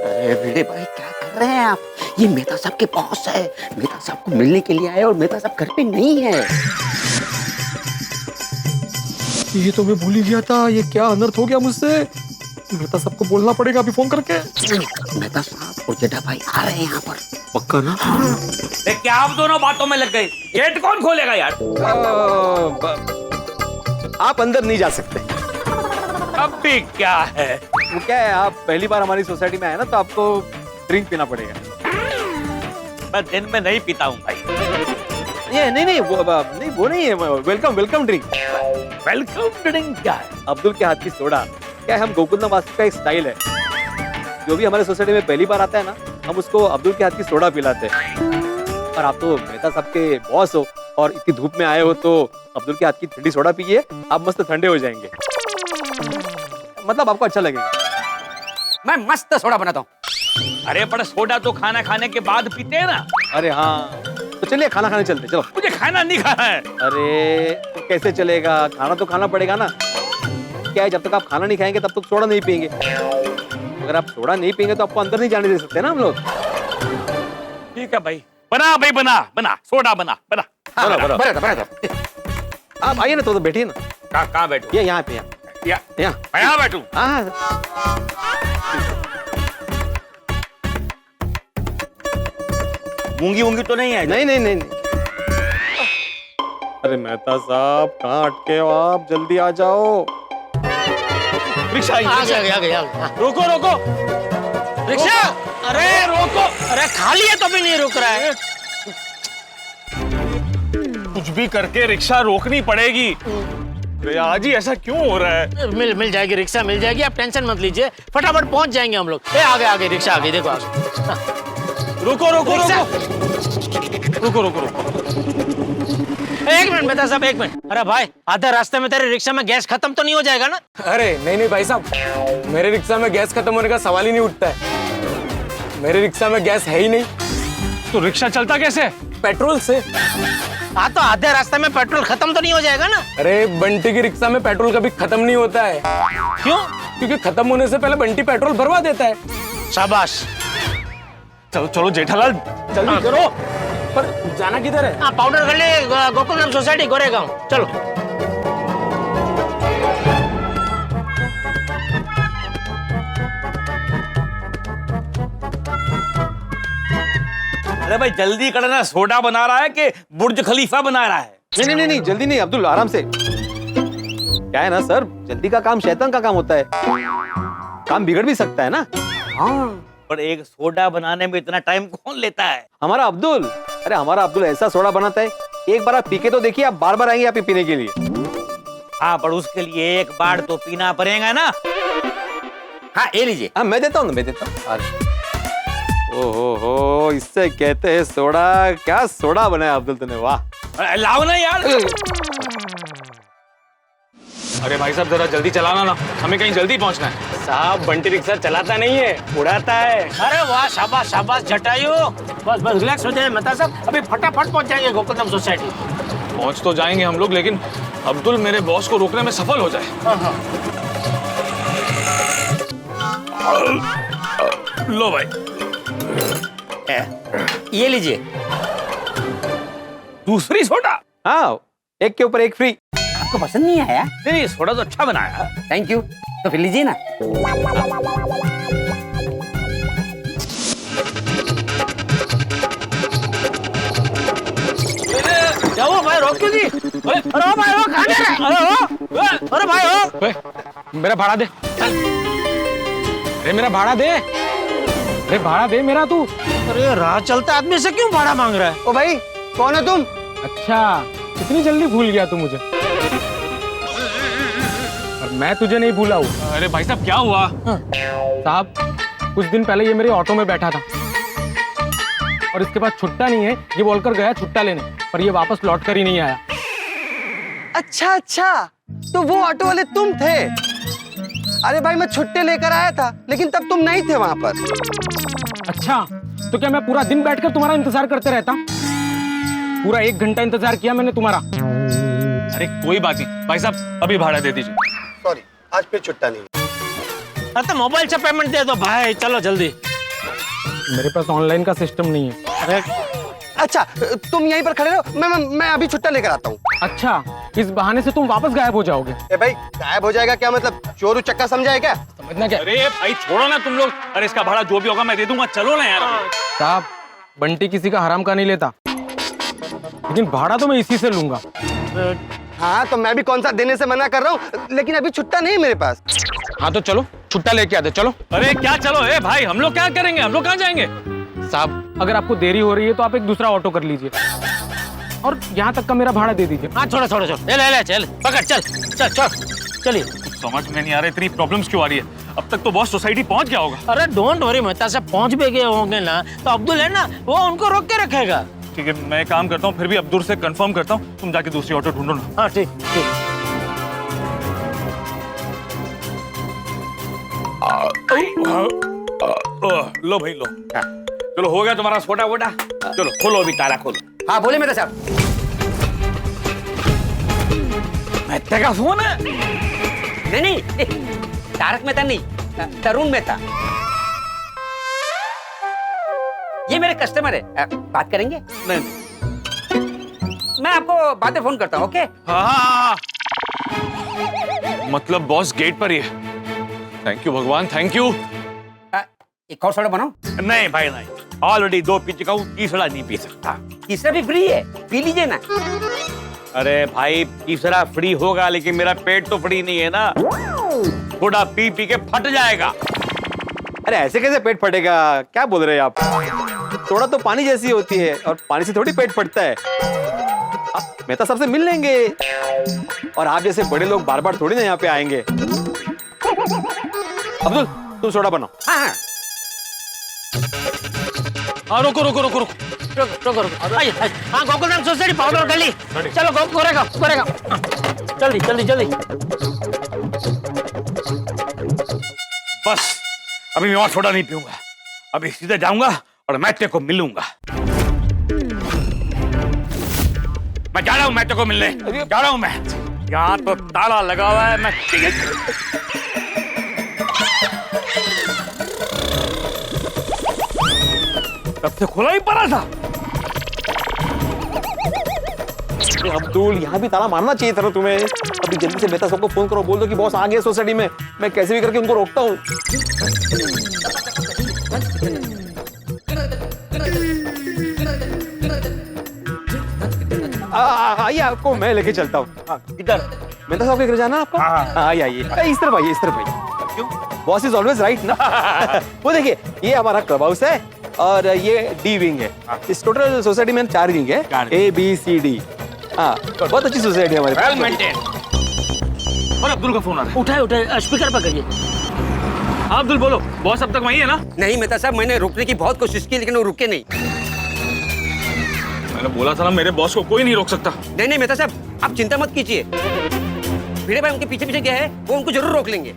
अरे भिड़े भाई, क्या कर रहे हैं आप? ये मेहता साहब के बॉस है, मेहता साहब को मिलने के लिए आए और मेहता साहब घर पे नहीं है। ये तो मैं भूल ही गया था। ये क्या अनर्थ हो गया मुझसे? मेहता सबको बोलना पड़ेगा अभी फोन करके। मेहता साहब और जेठा भाई आ रहे हैं यहाँ पर। पक्का ना? क्या आप दोनों बातों में लग गए? गेट कौन खोलेगा यार? आप अंदर नहीं जा सकते। अब भी क्या है? वो क्या है, आप पहली बार हमारी सोसाइटी में आए ना, तो आपको ड्रिंक पीना पड़ेगा। मैं दिन में नहीं पीता हूँ भाई। ये नहीं वो नहीं है, वेलकम ड्रिंक। वेलकम ड्रिंक क्या है? अब्दुल के हाथ की सोडा। क्या है, हम गोकुल नवासी का एक स्टाइल है, जो भी हमारे सोसाइटी में पहली बार आता है ना, हम उसको अब्दुल के हाथ की सोडा पिलाते हैं। और आप तो मेहता साहब के बॉस हो और इतनी धूप में आए हो, तो अब्दुल के हाथ की ठंडी सोडा पीजिए, आप मस्त ठंडे हो जाएंगे। मतलब आपको अच्छा लगेगा। मैं मस्त सोडा बनाता हूँ। अरे पर सोडा तो खाना खाने के बाद पीते हैं ना। अरे हाँ, तो चलिए खाना खाने चलते, चलो। मुझे खाना नहीं खाना है। अरे तो कैसे चलेगा, खाना तो खाना पड़ेगा ना। क्या है, जब तक आप खाना नहीं खाएंगे तब तक सोडा नहीं पियेंगे। अगर आप सोडा नहीं पियेंगे तो आपको अंदर नहीं जाने दे सकते ना हम लोग। ठीक है भाई, बना भाई, बना सोडा बना। बना। आप आइए ना, तो बैठिए ना। कहाँ बैठू? ये यहाँ पे, या यहाँ। मैं यहाँ बैठू? हाँ। मूंगी तो नहीं है? नहीं। अरे मेहता साहब, कहाँ अटके हो आप? जल्दी आ जाओ। रिक्शा आ गया। रोको रिक्शा। अरे रोको, अरे खाली है तो भी नहीं रुक रहा है। कुछ भी करके रिक्शा रोकनी पड़ेगी। अरे आज ही ऐसा क्यों हो रहा है? मिल जाएगी, रिक्शा मिल जाएगी, आप टेंशन मत लीजिए, फटाफट पहुंच जाएंगे हम लोग। आ गए रिक्शा आ गई, देखो आ गई। रुको। एक मिनट मेहता साहब, एक मिनट। अरे भाई, आधे रास्ते में तेरे रिक्शा में गैस खत्म तो नहीं हो जाएगा ना? अरे नहीं भाई साहब, मेरे रिक्शा में गैस खत्म होने का सवाल ही नहीं उठता है। मेरे रिक्शा में गैस है ही नहीं। तो रिक्शा चलता कैसे? पेट्रोल से। हाँ, तो आधे रास्ते में पेट्रोल खत्म तो नहीं हो जाएगा ना? अरे बंटी की रिक्शा में पेट्रोल कभी खत्म नहीं होता है। क्यों? क्योंकि खत्म होने से पहले बंटी पेट्रोल भरवा देता है। शाबाश। चलो जेठालाल, जल्दी करो। पर जाना किधर है? हाँ, पाउडर गली, गोकुलधाम सोसाइटी, गोरेगांव, चलो। अरे भाई जल्दी करना, सोडा बना रहा है कि बुर्ज खलीफा बना रहा है? नहीं, जल्दी नहीं अब्दुल, आराम से। क्या है ना सर, जल्दी का काम शैतान का काम होता है, काम बिगड़ भी सकता है ना। हाँ, पर एक सोडा बनाने में इतना टाइम कौन लेता है? हमारा अब्दुल। अरे हमारा अब्दुल ऐसा सोडा बनाता है, एक बार आप पी के तो देखिए, आप बार बार आएंगे आप पीने के लिए। हाँ, पर उसके लिए एक बार तो पीना पड़ेगा ना। हाँ, ये लीजिए। हाँ, मैं देता हूँ। ओहो, इससे कहते हैं सोडा। क्या सोडा बनाया अब्दुल तूने, वाह। लाओ ना यार। अरे भाई साहब, जरा जल्दी चलाना ना, हमें कहीं जल्दी पहुंचना है। साहब बंटी रिक्शा चलाता नहीं है, उड़ाता है। अरे वाह, शाबाश जटायु। बस रिलैक्स हो जाए मेहता साहब, अभी फटाफट पहुंच जाएंगे गोकुलधाम सोसाइटी। पहुंच तो जाएंगे हम लोग, लेकिन अब्दुल मेरे बॉस को रोकने में सफल हो जाए। लो भाई, ये लीजिए। दूसरी सोडा? हाँ, एक के ऊपर एक फ्री। आपको पसंद नहीं आया? नहीं, सोडा तो अच्छा बनाया। Thank you. तो फिर लीजिए ना। क्या हुआ भाई, रोक क्यों दी? अरे भाई हो, कहाँ जा रहे? अरे भाई हो, मेरा भाड़ा दे। अरे मेरा भाड़ा दे। अरे भाड़ा दे मेरा तू। अरे राह चलता आदमी से क्यों भाड़ा मांग रहा है? ओ भाई, कौन है तुम? अच्छा, इतनी जल्दी भूल गया तू मुझे। और मैं तुझे नहीं भूला हूँ। अरे भाई साहब क्या हुआ? साहब, कुछ दिन पहले ये मेरे ऑटो में बैठा था और इसके पास छुट्टा नहीं है, ये बोलकर गया छुट्टा लेने, पर ये वापस लौट कर ही नहीं आया। अच्छा, तो वो ऑटो वाले तुम थे? अरे भाई, मैं छुट्टे लेकर आया था, लेकिन तब तुम नहीं थे वहां पर। अच्छा, तो क्या मैं पूरा दिन बैठकर तुम्हारा इंतजार करते रहता? पूरा 1 घंटा इंतजार किया मैंने तुम्हारा। अरे कोई बात नहीं भाई साहब, अभी भाड़ा दे दीजिए। सॉरी, आज फिर छुट्टा नहीं। अरे तो मोबाइल से पेमेंट दे दो भाई, चलो जल्दी। मेरे पास ऑनलाइन का सिस्टम नहीं है। अरे अच्छा, तुम यहीं पर खड़े रहो, मैं अभी छुट्टा लेकर आता हूँ। अच्छा, इस बहाने से तुम वापस गायब हो जाओगे। भाई, गायब हो जाएगा क्या मतलब? चोर उचक्का समझा है क्या? इतना क्या? अरे भाई छोड़ो ना तुम लोग, अरे इसका भाड़ा जो भी होगा मैं दे दूंगा, चलो ना यार। साहब, बंटी किसी का हराम का नहीं लेता, लेकिन भाड़ा तो मैं इसी से लूंगा। हाँ तो मैं भी कौन सा देने से मना कर रहा हूँ, लेकिन अभी छुट्टा नहीं है मेरे पास। हाँ तो चलो छुट्टा लेके आते, चलो। अरे क्या चलो, ए भाई हम लोग क्या करेंगे, हम लोग कहाँ जाएंगे? साहब, अगर आपको देरी हो रही है तो आप एक दूसरा ऑटो कर लीजिए और यहाँ तक का मेरा भाड़ा दे दीजिए। हाँ छोड़ो छोड़ो छोड़ो, ले चल पकड़, चल चल चल चलिए। समझ में नहीं आ रहा इतनी प्रॉब्लम्स क्यों आ रही है। अब तक तो बॉस सोसाइटी पहुंच गया होगा। अरे डोंट वरी, मेहता साहब पहुंच भी गए होंगे ना, तो अब्दुल है ना, वो उनको रोक के रखेगा। ठीक है, मैं काम करता हूँ, फिर भी अब्दुल से कंफर्म करता हूँ, तुम जाके दूसरी ऑटो ढूंढो ना। हाँ ठीक ठीक। लो भाई लो, चलो हो गया तुम्हारा छोटा वोटा, चलो खोलो अभी ताला खोलो। हाँ बोले मेहता साहब। मेहता का फोन है? नहीं तारक मेहता नहीं, तरुण मेहता। ये मेरे कस्टमर है, बात करेंगे? नहीं मैं आपको बाद में फोन करता हूँ, ओके? हाँ। मतलब बॉस गेट पर ही है। थैंक यू भगवान, थैंक यू। एक और सोडा बनाओ? नहीं भाई नहीं, ऑलरेडी 2 पी चुका हूँ, तीसरा नहीं पी सकता। तीसरा भी फ्री है, पी लीजिए ना। अरे भाई तीसरा फ्री होगा, लेकिन मेरा पेट तो फ्री नहीं है ना, थोड़ा पी पी के फट जाएगा। अरे ऐसे कैसे पेट फटेगा, क्या बोल रहे हैं आप? थोड़ा तो पानी जैसी होती है और पानी से थोड़ी पेट फटता है। आप मेहता साहब से मिल लेंगे, और आप जैसे बड़े लोग बार बार थोड़ी ना यहाँ पे आएंगे। अब्दुल तुम सोडा बनाओ। हाँ हाँ रुको रुको रुको रुको रुको आइए। हाँ गोकुलधाम सोसाइटी पाउडर गली, चलो करेगा जल्दी जल्दी जल्दी। बस अभी मैं और सोडा नहीं पीऊंगा, अभी सीधे जाऊंगा और मैथे को मिलूंगा। मैं जा रहा हूं मैथे को मिलने, जा रहा हूं मैं। यहाँ तो ताला लगा हुआ है, मैं तब से खुला ही पड़ा था। अब्दुल यहाँ भी ताला मारना चाहिए था ना तुम्हें। अभी जल्दी से मेहता साहब को फोन करो, बोल दो कि बॉस आ गए सोसाइटी में, मैं कैसे भी करके उनको रोकता हूँ। आइए आपको मैं लेके चलता हूँ। इधर मेहता साहब के घर जाना आपका? आइए आइए, इस तरफ आइए, इस तरफ आइए। क्यों? बॉस इज ऑलवेज राइट ना। वो देखिए ये हमारा क्लब हाउस है और ये डी विंग है। इस टोटल सोसाइटी में 4 विंग है, ABCD। हाँ बहुत अच्छी सोसाइटी है हमारी। Well maintain. और अब्दुल का फोन आ रहा है। उठाए स्पीकर पर करिए। हाँ अब्दुल बोलो, बॉस अब तक वही है ना? नहीं मेहता साहब, मैंने रोकने की बहुत कोशिश की, लेकिन वो रुके नहीं। मैंने बोला था ना, मेरे बॉस को कोई नहीं रोक सकता। नहीं मेहता साहब, आप चिंता मत कीजिए, भिड़े भाई उनके पीछे पीछे गया है, वो उनको जरूर रोक लेंगे।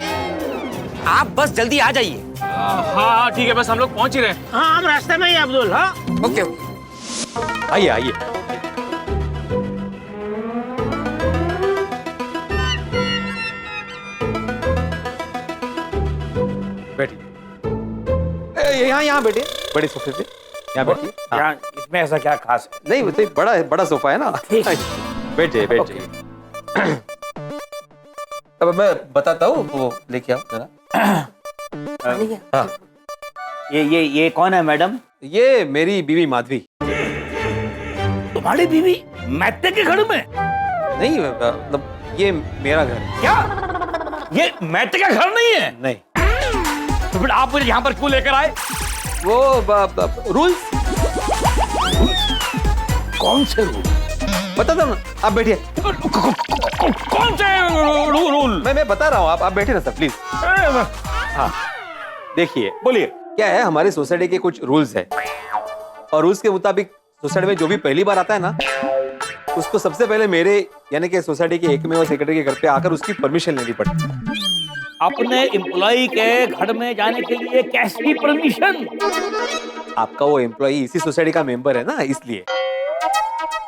आप बस जल्दी आ जाइए। हाँ ठीक है, बस हम लोग पहुंच ही रहे हैं। हाँ हम रास्ते में ही अब्दुल। हाँ ओके आइए आइए। बैठिए, यहाँ बैठिए, बड़े सोफे पे यहाँ बैठिए। यहाँ इसमें ऐसा क्या खास है? नहीं वो तो बड़ा सोफा है ना। बैठ जाइए बैठ जाइए। अब मैं बताता हूँ, वो लेके आओ जरा। हाँ ये कौन है मैडम? ये मेरी बीवी माधवी। तुम्हारी बीवी मैथे के घर में? नहीं मतलब ये मेरा घर है। क्या ये मैथे का घर नहीं है? नहीं। तो फिर आप मुझे यहाँ पर क्यों लेकर आए? वो रूल्स। कौन से रूल? बताता हूँ ना, आप बैठिए। कौन से रूल? मैं बता रहा हूँ, आप बैठिए ना सर प्लीज। हाँ देखिए, बोलिए। क्या है, हमारी सोसाइटी के कुछ रूल्स है और रूल्स के मुताबिक सोसाइटी में जो भी पहली बार आता है ना, उसको सबसे पहले मेरे यानी कि सोसाइटी के एकमेव सेक्रेटरी के घर पे आकर उसकी परमिशन लेनी पड़ती है। अपने एम्प्लॉय के घर में जाने के लिए कैसी परमिशन? आपका वो एम्प्लॉय इसी सोसाइटी का मेंबर है ना, इसलिए।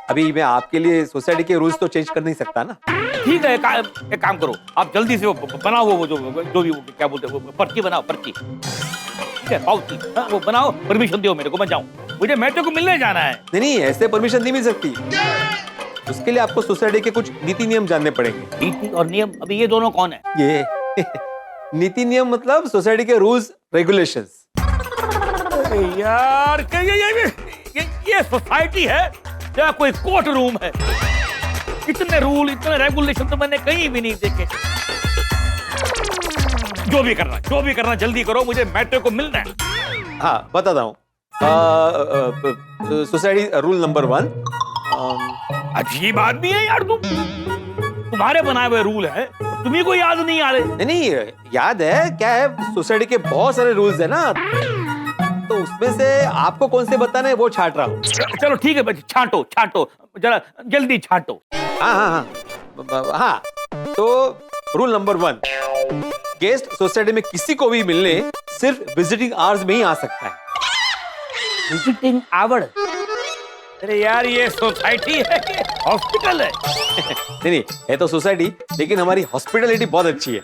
अभी मैं आपके लिए सोसाइटी के रूल्स तो चेंज कर नहीं सकता ना। ठीक है, एक काम करो, आप जल्दी से वो बनाओ, वो जो भी वो क्या बोलते हैं, वो पर्ची बनाओ, पर्ची। ठीक है, पावती, हाँ, वो बनाओ, परमिशन दो मेरे को, मैं जाऊँ। मुझे मैथे को मिलने जाना है। नहीं ऐसे परमिशन नहीं मिल सकती। उसके लिए आपको सोसाइटी के कुछ नीति नियम जानने पड़ेंगे। नीति और नियम, अभी ये दोनों कौन है? ये नीति नियम मतलब सोसाइटी के रूल्स रेगुलेशंस। यार ये सोसाइटी है या कोई कोर्ट रूम है? इतने रूल इतने रेगुलेशन तो मैंने कहीं भी नहीं देखे। जो भी करना जल्दी करो, मुझे मैटर को मिलना है। हाँ बताता हूँ। Society rule number 1। अजीब आदमी है यार तुम, तुम्हारे बनाए हुए रूल है, तुम्ही को याद नहीं आ रहे? नहीं याद है। क्या है, सोसाइटी के बहुत सारे रूल्स है ना, तो उसमें से आपको कौन से बताना है वो छांट रहा हूँ। चलो ठीक है, छांटो जरा जल्दी छांटो। हाँ। तो रूल नंबर 1, गेस्ट सोसाइटी में किसी को भी मिलने सिर्फ विजिटिंग आवर्स में ही आ सकता है। Visiting hour? अरे यार ये सोसाइटी है कि हॉस्पिटल है? नहीं है तो सोसाइटी, लेकिन हमारी हॉस्पिटलिटी बहुत अच्छी है।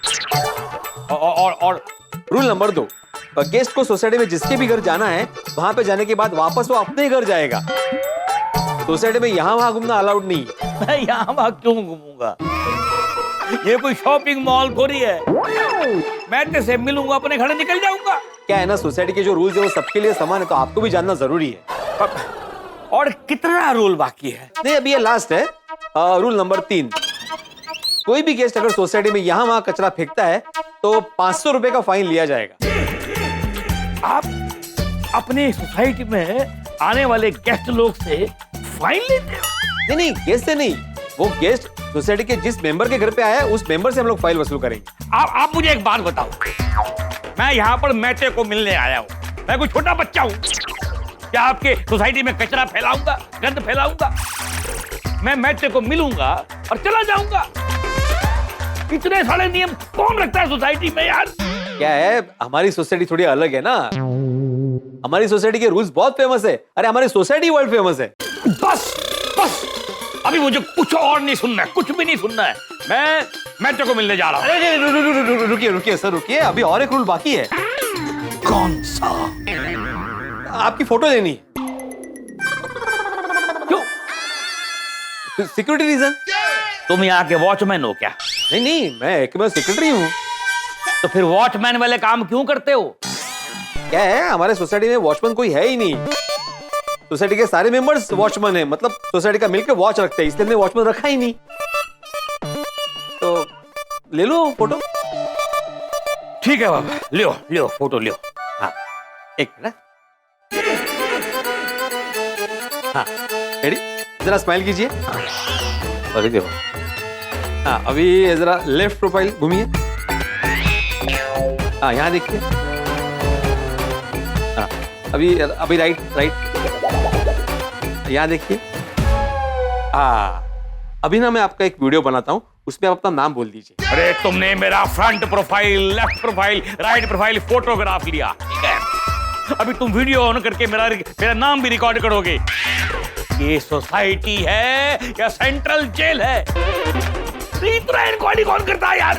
और रूल नंबर 2, गेस्ट को सोसाइटी में जिसके भी घर जाना है, वहां पे जाने के बाद वापस वो अपने घर जाएगा। सोसाइटी में यहाँ वहां घूमना अलाउड नहीं है। मैं यहाँ वहां क्यों घूमूंगा? ये कोई शॉपिंग मॉल थोड़ी है। मैं तेरे मिलूंगा, अपने घर निकल जाऊंगा। क्या है ना, सोसाइटी के जो रूल्स है वो सबके लिए समान है, तो आपको भी जानना जरूरी है। और कितना रूल बाकी है? नहीं, अभी ये लास्ट है। रूल नंबर 3, कोई भी गेस्ट अगर सोसाइटी में यहाँ वहां कचरा फेंकता है तो 500 रुपए का फाइन लिया जाएगा। आप अपने सोसाइटी में आने वाले गेस्ट लोग से फाइन लेते हो? नहीं, गेस्ट से नहीं, वो गेस्ट सोसाइटी के जिस मेंबर के घर पे आया है उस मेंबर से हम लोग फाइन वसूल करेंगे। आप मुझे एक बात बताओ, मैं यहाँ पर मैटे को मिलने आया हूँ, मैं कोई छोटा बच्चा हूँ क्या? आपके सोसाइटी में कचरा फैलाऊंगा, गंद फैलाऊंगा? मैं मैटे को मिलूंगा और चला जाऊंगा। इतने सारे नियम कौन रखता है सोसाइटी में यार? क्या है, हमारी सोसाइटी थोड़ी अलग है ना। हमारी सोसाइटी के रूल्स बहुत फेमस है। अरे हमारी सोसाइटी वर्ल्ड फेमस है। बस अभी मुझे कुछ और नहीं सुनना है, कुछ भी नहीं सुनना है। मैं मैटे को मिलने जा रहा हूँ। अरे रुकिए सर, रुकिए, अभी और एक रूल बाकी है। कौन सा? आपकी फोटो लेनी। क्यों? Security reason. तुम यहाँ के वॉचमैन हो क्या? नहीं, मैं सेक्रेटरी हूँ। तो फिर वॉचमैन वाले काम क्यों करते हो? क्या है, हमारे सोसाइटी में वॉचमैन कोई है ही नहीं। सोसाइटी के सारे मेंबर्स वॉचमैन हैं, मतलब सोसाइटी का मिलकर वॉच रखते हैं, इसलिए हमने वॉचमैन रखा ही नहीं। तो ले लो फोटो। ठीक है बाबा, लियो फोटो लियो। हाँ, एक मिनट। हाँ, रेडी? जरा स्माइल कीजिए। अरे देखो। हाँ, अभी जरा लेफ्ट प्रोफाइल घूमिए। हाँ, यहाँ देखिए। हाँ, अभी राइट। यहाँ देखिए। अभी ना मैं आपका एक वीडियो बनाता हूँ, उसमें आप अपना नाम बोल दीजिए। अरे तुमने मेरा front profile, left profile, right profile photograph लिया, ठीक है? अभी तुम वीडियो ऑन करके मेरा नाम भी रिकॉर्ड करोगे। ये सोसाइटी है या सेंट्रल जेल है? इतना इंक्वायरी कौन करता है यार?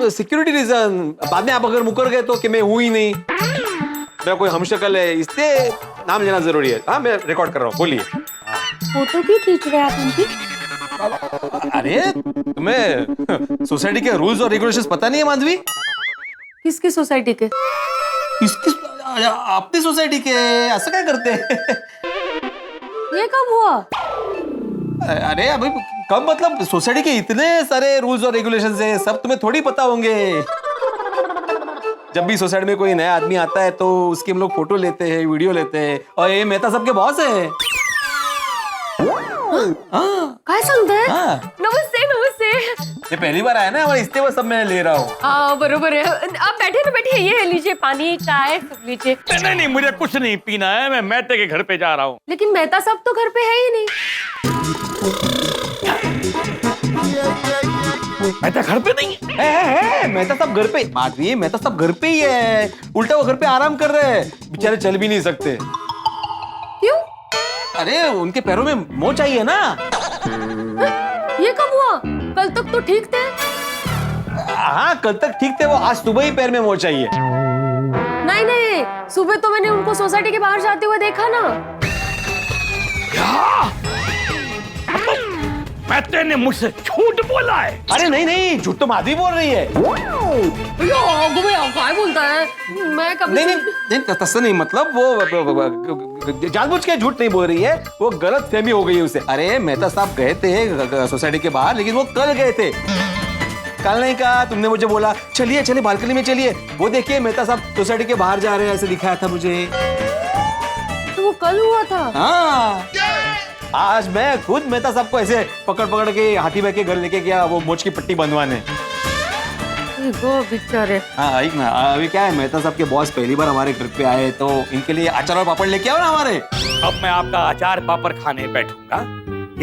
Security reason. बाद में आप अगर मुकर गए तो कि मैं हूं ही नहीं, मेरा कोई हमशक्ल है, इसलिए नाम लेना जरूरी है। हाँ, मैं रिकॉर्ड कर रहा हूँ, बोलिए। फोटो क्यों खींच रहे हैं आप उनकी? अरे तुम्हें सोसाइटी के रूल्स और रेगुलेशंस पता नहीं है माधवी? किसकी सोसाइटी के? अपनी सोसाइटी के। ऐसा क्या करते हैं? ये कब हुआ? अरे अभी कब मतलब, सोसाइटी के इतने सारे रूल्स और रेगुलेशंस हैं, सब तुम्हें थोड़ी पता होंगे। जब भी सोसाइटी में कोई नया आदमी आता है तो उसकी हम लोग फोटो लेते हैं, वीडियो लेते हैं, और ये मेहता सबके बॉस है। काय सांगताय? हाँ। नमस्ते। ये पहली बार आया ना हमारे, इसलिए वो सब मैं ले रहा हूँ। हाँ बरोबर है। आप बैठिए, ये लीजिए पानी, चाय सब लीजिए। नहीं, मुझे कुछ नहीं पीना है, मैं मेहते के घर पे जा रहा हूँ। लेकिन मेहता साहब तो घर पे है ही नहीं। मेहता घर पे नहीं है? मेहता साहब घर पे, माधवी मेहता साहब घर पे ही है। उल्टा वो घर पे आराम कर रहे हैं, बेचारे चल भी नहीं सकते। क्यों? अरे उनके पैरों में मोच आई है ना। ये कब हुआ? कल तक तो ठीक थे। हाँ, कल तक ठीक थे, वो आज सुबह ही पैर में मोच आई है। नहीं, सुबह तो मैंने उनको सोसाइटी के बाहर जाते हुए देखा ना। मेते ने मुझसे झूठ बोला है। अरे नहीं नहीं, झूठ तो माधवी बोल रही है। भैया काय बोलता है? मैं कभी नहीं नहीं नहीं, तस्सा नहीं, मतलब वो जानबूझ के झूठ नहीं बोल रही है, वो गलत फहमी हो गई है उसे। अरे मेहता साहब गए थे सोसाइटी के बाहर, लेकिन वो कल गए थे, कल नहीं कहा। तुमने मुझे बोला चलिए चलिए बालकनी में चलिए, वो देखिए मेहता साहब सोसाइटी के बाहर जा रहे हैं, ऐसे दिखाया था मुझे। तो वो कल हुआ था? हाँ, आज मैं खुद मेहता साहब को ऐसे पकड़ पकड़ के हाथी भाई के घर लेके गया वो मोच की पट्टी बंधवाने। बेचारे। हाँ एक ना, अभी क्या है, मेहता साहब के बॉस पहली बार हमारे घर पे आए, तो इनके लिए अचार और पापड़ लेके आओ ना हमारे। अब मैं आपका अचार पापड़ खाने बैठूंगा,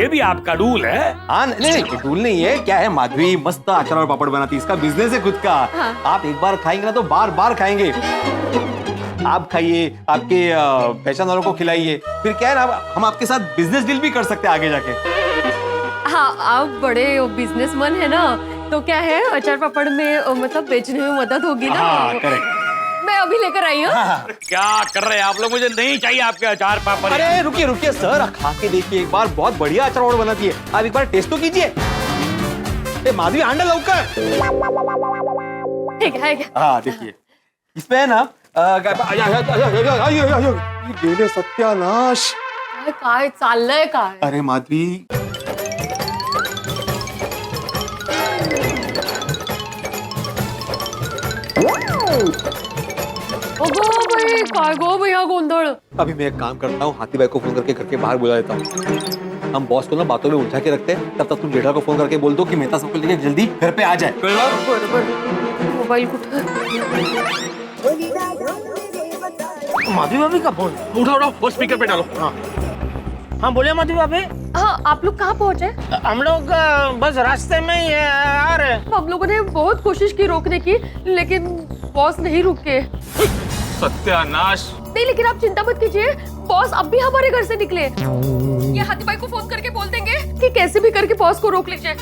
ये भी आपका रूल है? हाँ नहीं नहीं, रूल नहीं है, क्या है, माधवी मस्त अचार और पापड़ बनाती है, इसका बिजनेस है खुद का। हाँ। आप एक बार खाएंगे ना तो बार बार खाएंगे। आप खाइए, आपके पहचान वालों को खिलाइए, फिर क्या है ना, हम आपके साथ बिजनेस डील भी कर सकते हैं आगे जाके। हाँ, आप बड़े बिजनेसमैन है ना, तो क्या है, अचार पापड़ में मतलब बेचने में मदद होगी ना। हाँ, करेक्ट। मैं अभी लेकर आई हूँ। क्या कर रहे हैं आप लोग? मुझे नहीं चाहिए आपके अचार पापड़। अरे रुकिए रुकिए सर, खा के देखिए एक बार, बहुत बढ़िया अचार पापड़ बनाती है, आप एक बार टेस्ट तो कीजिए। माधवी आंडा लौकर। ठीक है। हाँ देखिए, इसमें है ना गेले सत्यानाश। काय चाललंय काय? अरे माधवी, अगो बाई, काय गो भैया गोंधळ। अभी मैं एक काम करता हूँ, हाथी भाई को फोन करके घर के बाहर बुला देता हूँ। हम बॉस को ना बातों में उलझा के रखते हैं, तब तक तुम जेठा को फोन करके बोल दो कि मेहता सबको लेके जल्दी घर पे आ जाए। बरोबर। मोबाईल कुठे? माधवी भाभी का फोन। उठाओ उठाओ, वो स्पीकर पे डालो। हाँ हाँ, बोलिए माधवी भाभी। हाँ, आप लोग कहाँ पहुँचे? हम लोग बस रास्ते में ही आ रहे हैं। हम लोगों ने बहुत कोशिश की रोकने की, लेकिन बॉस नहीं रुके। सत्यानाश। नहीं, लेकिन आप चिंता मत कीजिए, बॉस अब भी हमारे घर से निकले। ये हाथी भाई को फोन करके बोल देंगे कि कैसे भी करके बॉस को रोक लीजिए।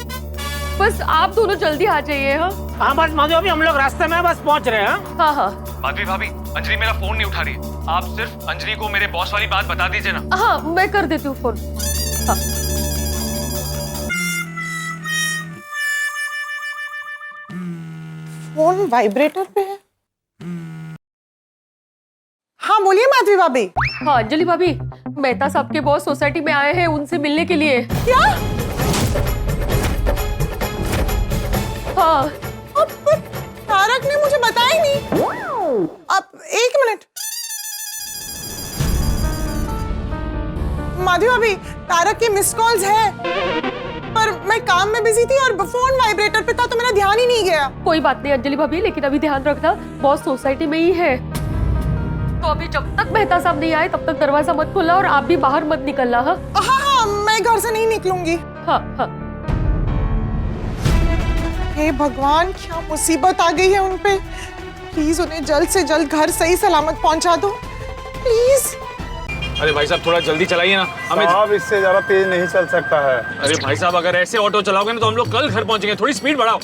बस आप दोनों जल्दी आ जाइए। हाँ बस माधवी भाभी, हम लोग रास्ते में बस पहुंच रहे हैं। हाँ हाँ। माधवी भाभी, अंजलि मेरा फोन नहीं उठा रही है, आप सिर्फ अंजलि को मेरे बॉस वाली बात बता दीजिए ना। हाँ, मैं कर देती हूँ फोन। हाँ। फोन वाइब्रेटर पे है। हाँ बोलिए माधवी भाभी। हाँ अंजलि भाभी, मेहता साहब के बॉस सोसाइटी में आए हैं उनसे मिलने के लिए। क्या? हाँ। अब तारक ने मुझे बताया ही नहीं। अब एक मिनट, माधवी भाभी, तारक के मिस कॉल्स है, पर मैं काम में बिजी थी और फोन वाइब्रेटर पे था तो मेरा ध्यान ही नहीं गया। कोई बात नहीं अंजलि भाभी, लेकिन अभी ध्यान रखना, बॉस सोसाइटी में ही है, तो अभी जब तक मेहता साहब नहीं आए तब तक दरवाजा मत खोलना और आप भी बाहर मत निकलना। हाँ हाँ हाँ, मैं घर से नहीं निकलूंगी। हाँ हाँ। हे भगवान, क्या मुसीबत आ गई है उन पे। प्लीज उन्हें जल्द से जल्द घर सही सलामत पहुंचा दो, प्लीज। अरे भाई साहब, थोड़ा जल्दी चलाइए ना, हमें। साहब इससे ज्यादा तेज नहीं चल सकता है। अरे भाई साहब, अगर ऐसे ऑटो चलाओगे ना तो हम लोग कल घर पहुंचेंगे, थोड़ी स्पीड बढ़ाओ।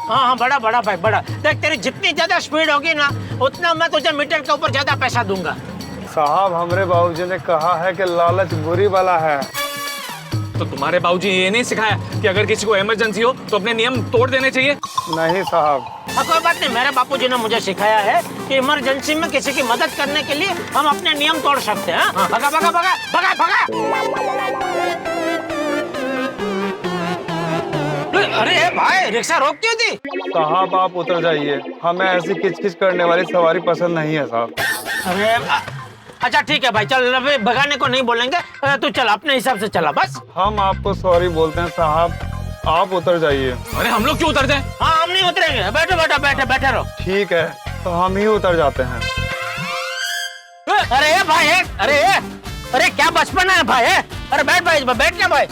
हाँ हाँ, बड़ा बड़ा भाई बड़ा। देख, तेरी जितनी ज्यादा स्पीड होगी ना, उतना मैं तुझे मीटर के ऊपर ज्यादा पैसा दूंगा। साहब हमरे बाबूजी ने कहा है कि लालच बुरी वाला है। तो तुम्हारे बाबूजी ये नहीं सिखाया कि अगर किसी को इमरजेंसी हो तो अपने नियम तोड़ देने चाहिए? नहीं साहब। हाँ, कोई बात नहीं, मेरे बापूजी ने मुझे सिखाया है कि इमरजेंसी में किसी की मदद करने के लिए हम अपने नियम तोड़ सकते हैं। हाँ, भगा भगा भगा भगा भगा। अरे भाई, रिक्शा रोक क्यों दी? साहब आप उतर जाइए, हमें ऐसी किचकिच करने वाली सवारी पसंद नहीं है साहब। अरे अच्छा ठीक है भाई, चल, अभी भगाने को नहीं बोलेंगे, तू चल अपने हिसाब से चला बस। हम आपको सॉरी बोलते हैं साहब, आप उतर जाइए। अरे हम लोग क्यों उतर जाए? हाँ, हम नहीं उतरेंगे, बैठो बैठो बैठे बैठे रहो। ठीक है, तो हम ही उतर जाते हैं। अरे भाई, अरे क्या बचपन है भाई। अरे बैठ भाई, बैठ क्या भाई।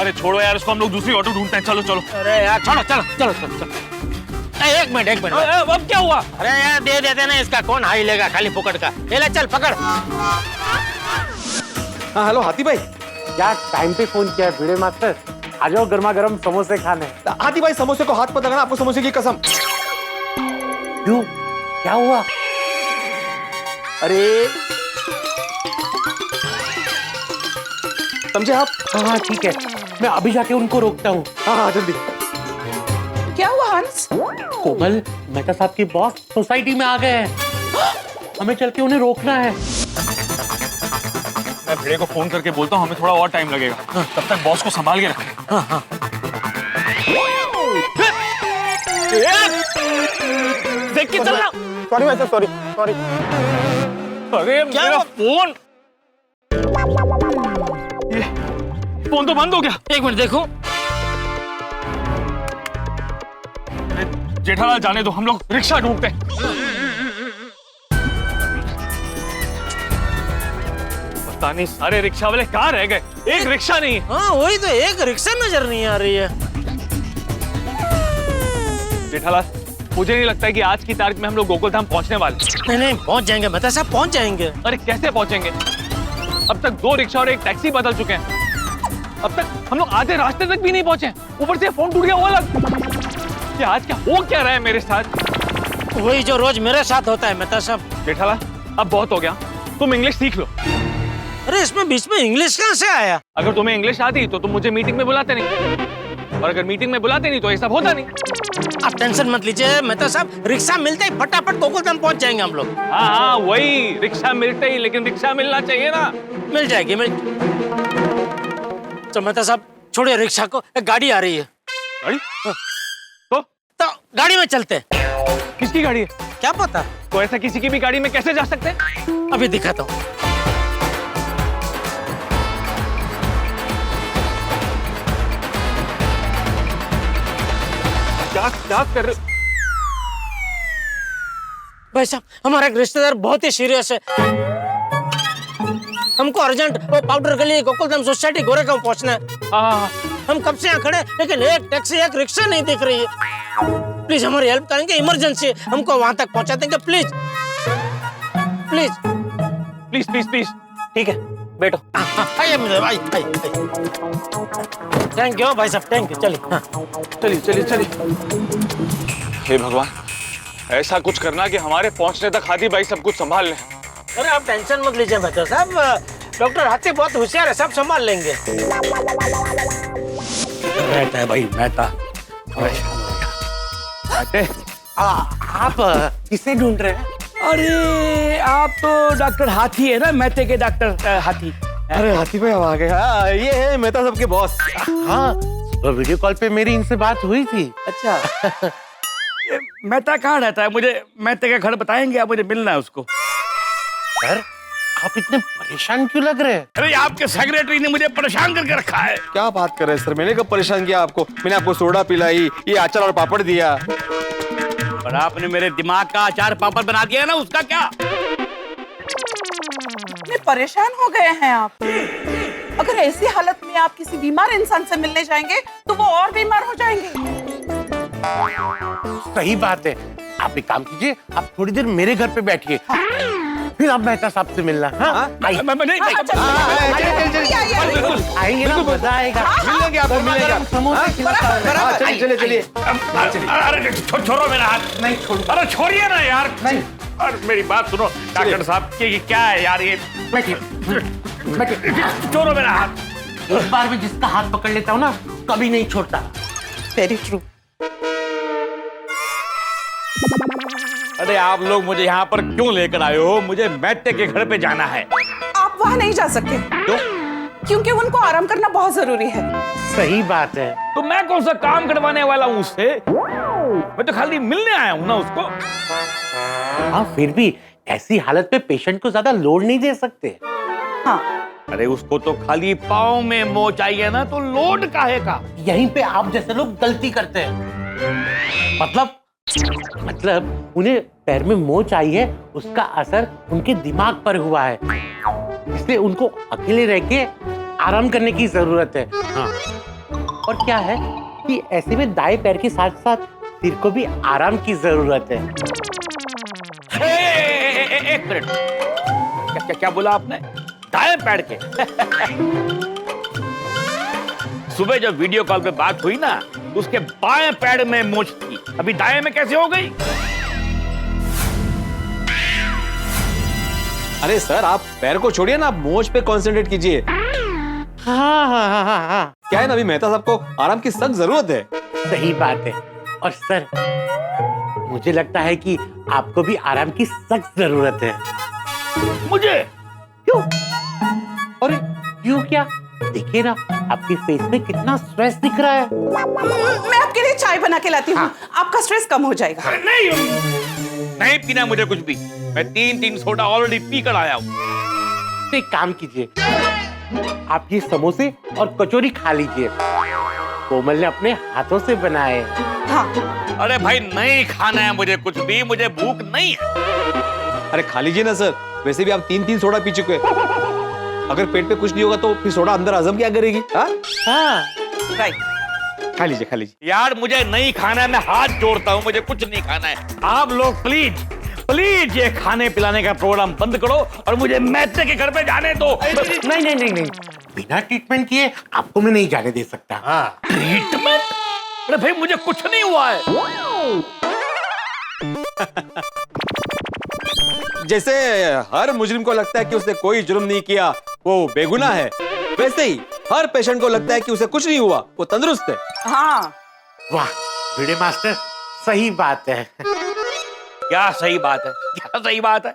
अरे छोड़ो यार उसको, हम लोग दूसरी ऑटो ढूंढते हैं, चलो चलो। अरे यार छोड़ो, चलो चलो चलो चलो। एक मिनट अब क्या हुआ? अरे यार दे देते ना, इसका कौन हाई लेगा खाली फुकट का। ये ले चल पकड़। हाँ हेलो हाथी भाई। क्या टाइम पे फोन किया है भिड़े मास्टर, आ जाओ गर्मा गर्म समोसे खाने। हाथी भाई समोसे को हाथ मत लगाना, आपको समोसे की कसम। क्यों, क्या हुआ? अरे समझे आप? हाँ ठीक है, मैं अभी जाके उनको रोकता हूँ। हाँ जल्दी। क्या हुआ हंस? कोमल, मेहता साहब की बॉस सोसाइटी में आ गए हैं। हमें चल के उन्हें रोकना है। मैं भेड़े को फोन करके बोलता हूँ हमें थोड़ा और टाइम लगेगा। तब तक बॉस को संभाल के रखें। देख के चलना। सॉरी भाई साहब, सॉरी सॉरी। अरे क्या मेरा हुआ? फोन, ये फोन तो बंद हो गया। एक मिनट देखो। जेठालाल जाने दो, हम लोग रिक्शा ढूंढते हैं। पता नहीं सारे रिक्शा वाले कहाँ रह गए, एक रिक्शा नहीं है। हाँ वही तो, एक रिक्शा नजर नहीं आ रही है। जेठालाल, मुझे नहीं लगता है कि आज की तारीख में हम लोग गोकुलधाम पहुंचने वाले। नहीं नहीं, पहुंच जाएंगे मेहता साहब, पहुंच जाएंगे। अरे कैसे पहुंचेंगे? अब तक 2 रिक्शा और एक टैक्सी बदल चुके हैं। अब तक हम लोग आधे रास्ते तक भी नहीं पहुंचे, ऊपर से फोन टूट गया वो अलग। कि आज क्या हो क्या रहा है मेरे साथ? वही जो रोज मेरे साथ होता है मेहता साहब। जेठालाल, अब बहुत हो गया, तुम इंग्लिश सीख लो। अरे इसमें बीच में इंग्लिश कहाँ से आया? अगर तुम्हें इंग्लिश आती तो तुम मुझे मीटिंग में बुलाते नहीं, और अगर मीटिंग में बुलाते नहीं तो ये सब होता नहीं। आप टेंशन मत लीजिए मेहता साहब, रिक्शा मिलते ही फटाफट गोकुलधाम पहुंच जाएंगे हम लोग। हाँ वही, रिक्शा मिलते ही, लेकिन रिक्शा मिलना चाहिए ना। मिल जाएगी तो मेहता साहब छोड़िए रिक्शा को, एक गाड़ी आ रही है। गाड़ी? तो गाड़ी में चलते हैं। किसकी गाड़ी है? क्या पता, तो ऐसा किसी की भी गाड़ी में कैसे जा सकते हैं? अभी दिखाता हूँ। क्या कर रहे हो? भाई साहब, हमारा एक रिश्तेदार बहुत ही सीरियस है, हमको अर्जेंट वो पाउडर गली गोकुलधाम सोसाइटी गोरेगांव पहुंचना है। हाँ, हम कब से यहाँ खड़े, लेकिन एक टैक्सी एक रिक्शा नहीं दिख रही है। प्लीज हमारी हेल्प करेंगे, इमरजेंसी, हमको वहां तक पहुंचा देंगे please please please please please. ठीक है बैठो। आइए मेरे भाई, थैंक यू भाई साहब, थैंक यू। चलिए चलिए चलिए चलिए। हे भगवान, ऐसा कुछ करना कि हमारे पहुंचने तक हाथी भाई सब कुछ संभाल लें। अरे आप टेंशन मत लीजिए बेटा साहब, डॉक्टर हाथी बहुत होशियार है, सब संभाल लेंगे। रहता है भाई मेहता। आप किसे ढूंढ रहे हैं? अरे आप तो डॉक्टर हाथी है ना, मेहते के डॉक्टर हाथी। अरे हाथी भाई हम आ गए। हाँ ये है मेहता साहब के बॉस। हाँ, वीडियो कॉल पे मेरी इनसे बात हुई थी। अच्छा ये मेहता कहाँ रहता है? मुझे मेहते का घर बताएंगे आप? मुझे मिलना है उसको। सर, आप इतने परेशान क्यों लग रहे हैं? अरे आपके सेक्रेटरी ने मुझे परेशान करके रखा है। क्या बात कर रहे हैं सर, मैंने कब परेशान किया आपको? मैंने आपको सोडा पिलाई, ये अचार और पापड़ दिया। पर आपने मेरे दिमाग का अचार पापड़ बना दिया ना, उसका क्या? इतने परेशान हो गए हैं आप? अगर ऐसी हालत में आप किसी बीमार इंसान से मिलने जाएंगे तो वो और बीमार हो जाएंगे। सही बात है, आप एक काम कीजिए, आप थोड़ी देर मेरे घर पे बैठिए, फिर आप मेहता साहब से मिलना। हाँ आइए ना, मजा आएगा। मिलेंगे आपको, मिलेगा। चलिए चलिए। अरे छोड़ो मेरा हाथ। नहीं छोड़ो। अरे छोड़िए ना यार। नहीं। अरे मेरी बात सुनो डॉक्टर साहब, ये क्या है यार? ये बैठिए बैठिए। छोड़ो मेरा हाथ। एक बार भी जिसका हाथ पकड़ लेता हूँ ना, कभी नहीं छोड़ता। Very true. अरे आप लोग मुझे यहाँ पर क्यों लेकर आए हो? मुझे मेहते के घर पे जाना है। आप वहाँ नहीं जा सकते। क्यों? क्योंकि उनको आराम करना बहुत जरूरी है। सही बात है। तो मैं कौन सा काम करवाने वाला हूँ उससे? मैं तो खाली मिलने आया हूँ ना उसको। हाँ फिर भी ऐसी हालत पे पेशेंट को ज्यादा लोड नहीं दे सकते। हाँ। अरे उसको तो खाली पाँव में मोच आई है ना, तो लोड काहे का? यहीं पे आप जैसे लोग गलती करते हैं। मतलब उन्हें पैर में मोच आई है, उसका असर उनके दिमाग पर हुआ है, इसलिए उनको अकेले रह के आराम करने की जरूरत है। हाँ। और क्या है कि ऐसे में दाएं पैर के साथ साथ सिर को भी आराम की जरूरत है। एक मिनट, क्या क्या बोला आपने? दाएं पैर के? सुबह जब वीडियो कॉल पे बात हुई ना, उसके बाएं पैर में मोच थी, अभी दाएं में कैसे हो गई? अरे सर, आप पैर को छोड़िए ना, आप मोच पे कंसंट्रेट कीजिए। हाँ हाँ हाँ हाँ हाँ। क्या है ना, अभी मेहता साहब को आराम की सख्त जरूरत है। सही बात है। और सर, मुझे लगता है कि आपको भी आराम की सख्त जरूरत है। मुझे क्यों? अरे क्यों क्या? देखिए ना, आपके फेस में कितना स्ट्रेस दिख रहा है। मैं आपके लिए चाय बना के लाती हूँ, आपका स्ट्रेस कम हो जाएगा। नहीं पीना मुझे कुछ भी। मैं 3 सोडा ऑलरेडी पी कर आया हूँ। तो एक काम कीजिए, आप ये समोसे और कचौरी खा लीजिए, कोमल ने अपने हाथों से बनाए। हाँ। अरे भाई नहीं खाना है मुझे कुछ भी, मुझे भूख नहीं है। अरे खा लीजिए ना सर, वैसे भी आप 3 सोडा पी चुके हैं। अगर पेट पे कुछ नहीं होगा तो फिर सोडा अंदर हजम क्या करेगी? खा लीजिए खा लीजिए। यार मुझे नहीं खाना है, मैं हाथ जोड़ता हूँ, मुझे कुछ नहीं खाना है। आप लोग प्लीज प्लीज ये खाने पिलाने का प्रोग्राम बंद करो और मुझे मैथे के घर पे जाने दो। नहीं, बिना ट्रीटमेंट किए आपको मैं नहीं जाने दे सकता। ट्रीटमेंट? अरे भाई मुझे कुछ नहीं हुआ है। जैसे हर मुजरिम को लगता है कि उसने कोई जुर्म नहीं किया, वो बेगुनाह है, वैसे ही हर पेशेंट को लगता है कि उसे कुछ नहीं हुआ, वो तंदुरुस्त है। हाँ। वाह भिड़े मास्टर, सही बात है। क्या सही बात है? क्या सही बात है?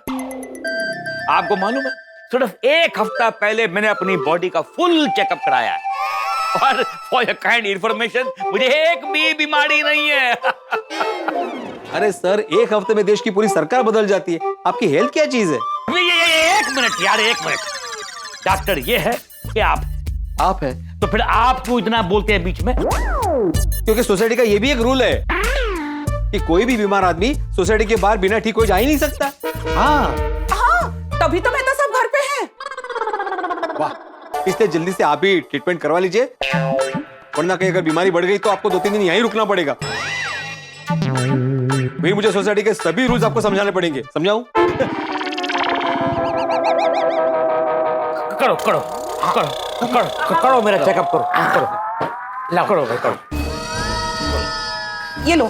आपको मालूम है, सिर्फ 1 हफ्ता पहले मैंने अपनी बॉडी का फुल चेकअप कराया है और फॉर योर काइंड इंफॉर्मेशन मुझे एक भी बीमारी नहीं है। अरे सर, 1 हफ्ते में देश की पूरी सरकार बदल जाती है, आपकी हेल्थ क्या चीज है? ये 1 मिनट यार, 1 मिनट। डॉक्टर ये है कि आप है तो फिर आप क्यों इतना बोलते हैं बीच में? क्योंकि सोसाइटी का ये भी एक रूल है कि कोई भी बीमार आदमी सोसाइटी के बाहर बिना ठीक हो जा ही नहीं सकता। हाँ, तभी तो मेहता साहब घर पे हैं। वाह, इसलिए जल्दी से आप ही ट्रीटमेंट करवा लीजिए, वरना कहीं अगर बीमारी बढ़ गई तो आपको 2-3 दिन यहीं रुकना पड़ेगा। फिर मुझे सोसाइटी के सभी रूल्स आपको समझाने पड़ेंगे। समझाऊं? करो करो करो करो करो मेरा चेकअप करो। करो लाओ, करो भाई करो। ये लो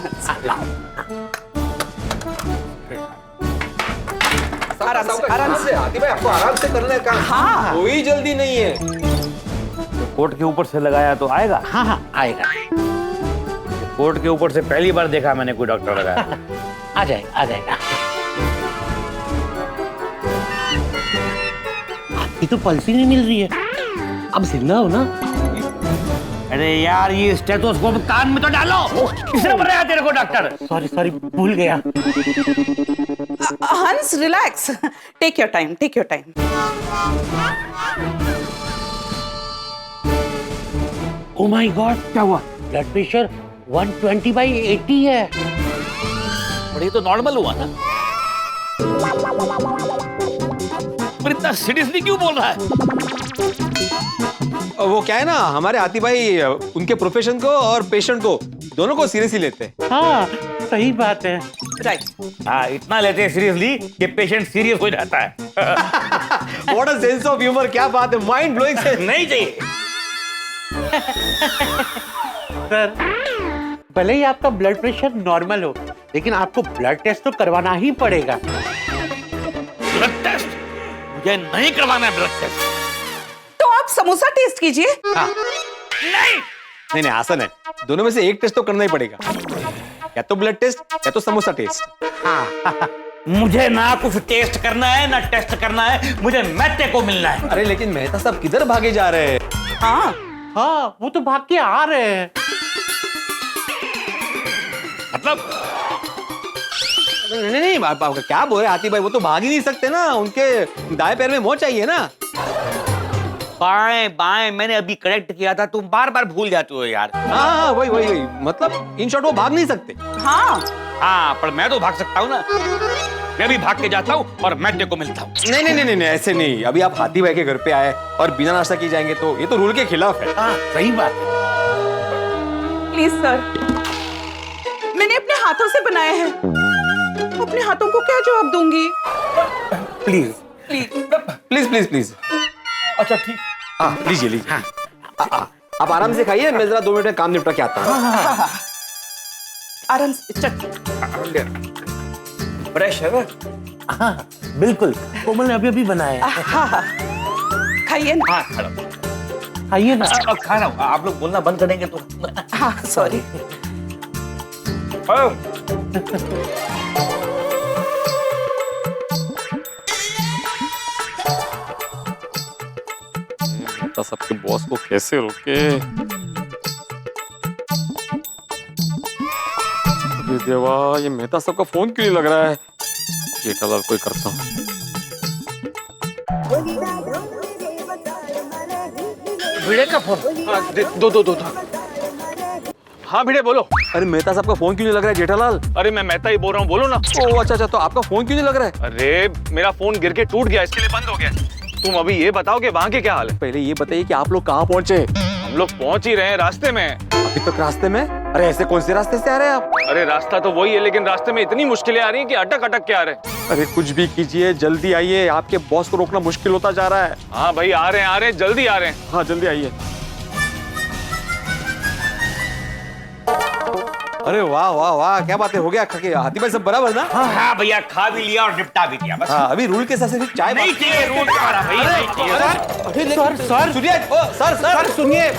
आराम से आती भाई, आपको आराम से करना है काम। हाँ। कोई जल्दी नहीं है। कोट के ऊपर से लगाया तो आएगा? हाँ आएगा। कोट के ऊपर से पहली बार देखा मैंने कोई डॉक्टर लगाया। आ जाएगा। आपकी तो पल्स ही नहीं मिल रही है, अब जिंदा हो ना? अरे यार ये स्टेथोस्कोप कान में तो डालो। किसने बताया तेरे को डॉक्टर? सॉरी भूल गया। हंस relax, take your time. Oh my God, क्या हुआ? ब्लड प्रेशर 120/80 है। पर ये तो नॉर्मल हुआ ना। पर इतना सीरियसली क्यों बोल रहा है? वो क्या है ना, हमारे आती भाई उनके प्रोफेशन को और पेशेंट को दोनों को सीरियसली लेते हैं। हाँ सही बात है। राइट। हाँ, इतना लेते हैं सीरियसली कि पेशेंट सीरियस हो जाता है। What a sense of humour, क्या बात है, माइंड ब्लोइंग से नहीं चाहिए। सर, भले ही आपका ब्लड प्रेशर नॉर्मल हो, लेकिन आपको ब्लड टेस्ट तो करवाना ही पड़ेगा। Blood test? मुझे नहीं करवाना है ब्लड टेस्ट। तो आप समोसा टेस्ट कीजिए। हाँ। नहीं आसान है, दोनों में से एक टेस्ट तो करना ही पड़ेगा, या तो ब्लड टेस्ट या तो समोसा टेस्ट। हाँ। मुझे ना कुछ टेस्ट करना है ना टेस्ट करना है, मुझे मैथे को मिलना है। अरे लेकिन मेहता साहब किधर भागे जा रहे हैं? हाँ वो तो भाग के आ रहे हैं। मतलब नहीं आप क्या बोल रहे आती भाई, वो तो भाग ही नहीं सकते ना, उनके दाएं पैर में मोच चाहिए ना। बाएं मैंने अभी करेक्ट किया था, तुम बार बार भूल जाते हो यार। हाँ वही मतलब इन शॉर्ट वो भाग नहीं सकते। हाँ पर मैं तो भाग सकता हूँ ना, मैं भी भाग के जाता हूँ और मैथे को मिलता हूँ। नहीं ऐसे नहीं, अभी आप हाथी भाई के घर पे आए और बिना नाश्ता किए जाएंगे तो ये तो रूल के खिलाफ है। हाँ सही बात है। प्लीज सर, मैंने अपने हाथों से बनाया है, अपने हाथों को क्या जवाब दूंगी? प्लीज। अच्छा ठीक। हाँ लीजिए। आप आराम से खाइए, मैं जरा 2 मिनट में काम निपटा के आता हूँ। हाँ। आराम से चट। फ्रेश है ना? हाँ बिल्कुल, कोमल ने अभी बनाया है। हाँ खाइए ना। हाँ आइए ना। अब खा रहा हूँ, आप लोग बोलना बंद करेंगे तो। हाँ सॉरी। मेहता साहब के बॉस को कैसे रोके? अरे देवा, ये मेहता साहब का फोन क्यों नहीं लग रहा है? जेठालाल कोई करता हूँ। भिड़े का फोन। हाँ, दो। हाँ भिड़े बोलो। अरे मेहता साहब का फोन क्यों नहीं लग रहा है जेठालाल? अरे मैं मेहता ही बोल रहा हूँ, बोलो ना। ओ अच्छा, तो आपका फोन क्यों नहीं लग रहा है? अरे मेरा फोन गिर के टूट गया, इसके लिए बंद हो गया। तुम अभी ये बताओ कि वहाँ के क्या हाल है? पहले ये बताइए कि आप लोग कहाँ पहुँचे? हम लोग पहुँच ही रहे हैं, रास्ते में। अभी तक रास्ते में? अरे ऐसे कौन से रास्ते से आ रहे हैं आप? अरे रास्ता तो वही है, लेकिन रास्ते में इतनी मुश्किलें आ रही हैं कि अटक अटक के आ रहे हैं। अरे कुछ भी कीजिए, जल्दी आइए, आपके बॉस को रोकना मुश्किल होता जा रहा है। हाँ भाई आ रहे हैं, जल्दी आ रहे हैं। हाँ जल्दी आइए। अरे वाह वाह वाह, क्या बात है, हो गया हाथी भाई सब बराबर ना? हाँ भैया, खा भी लिया और निपटा भी दिया बस। हाँ, अभी रूल के हिसाब से सिर्फ चाय नहीं चाहिए रूल हमारा भैया, नहीं चाहिए। सर सुनिए।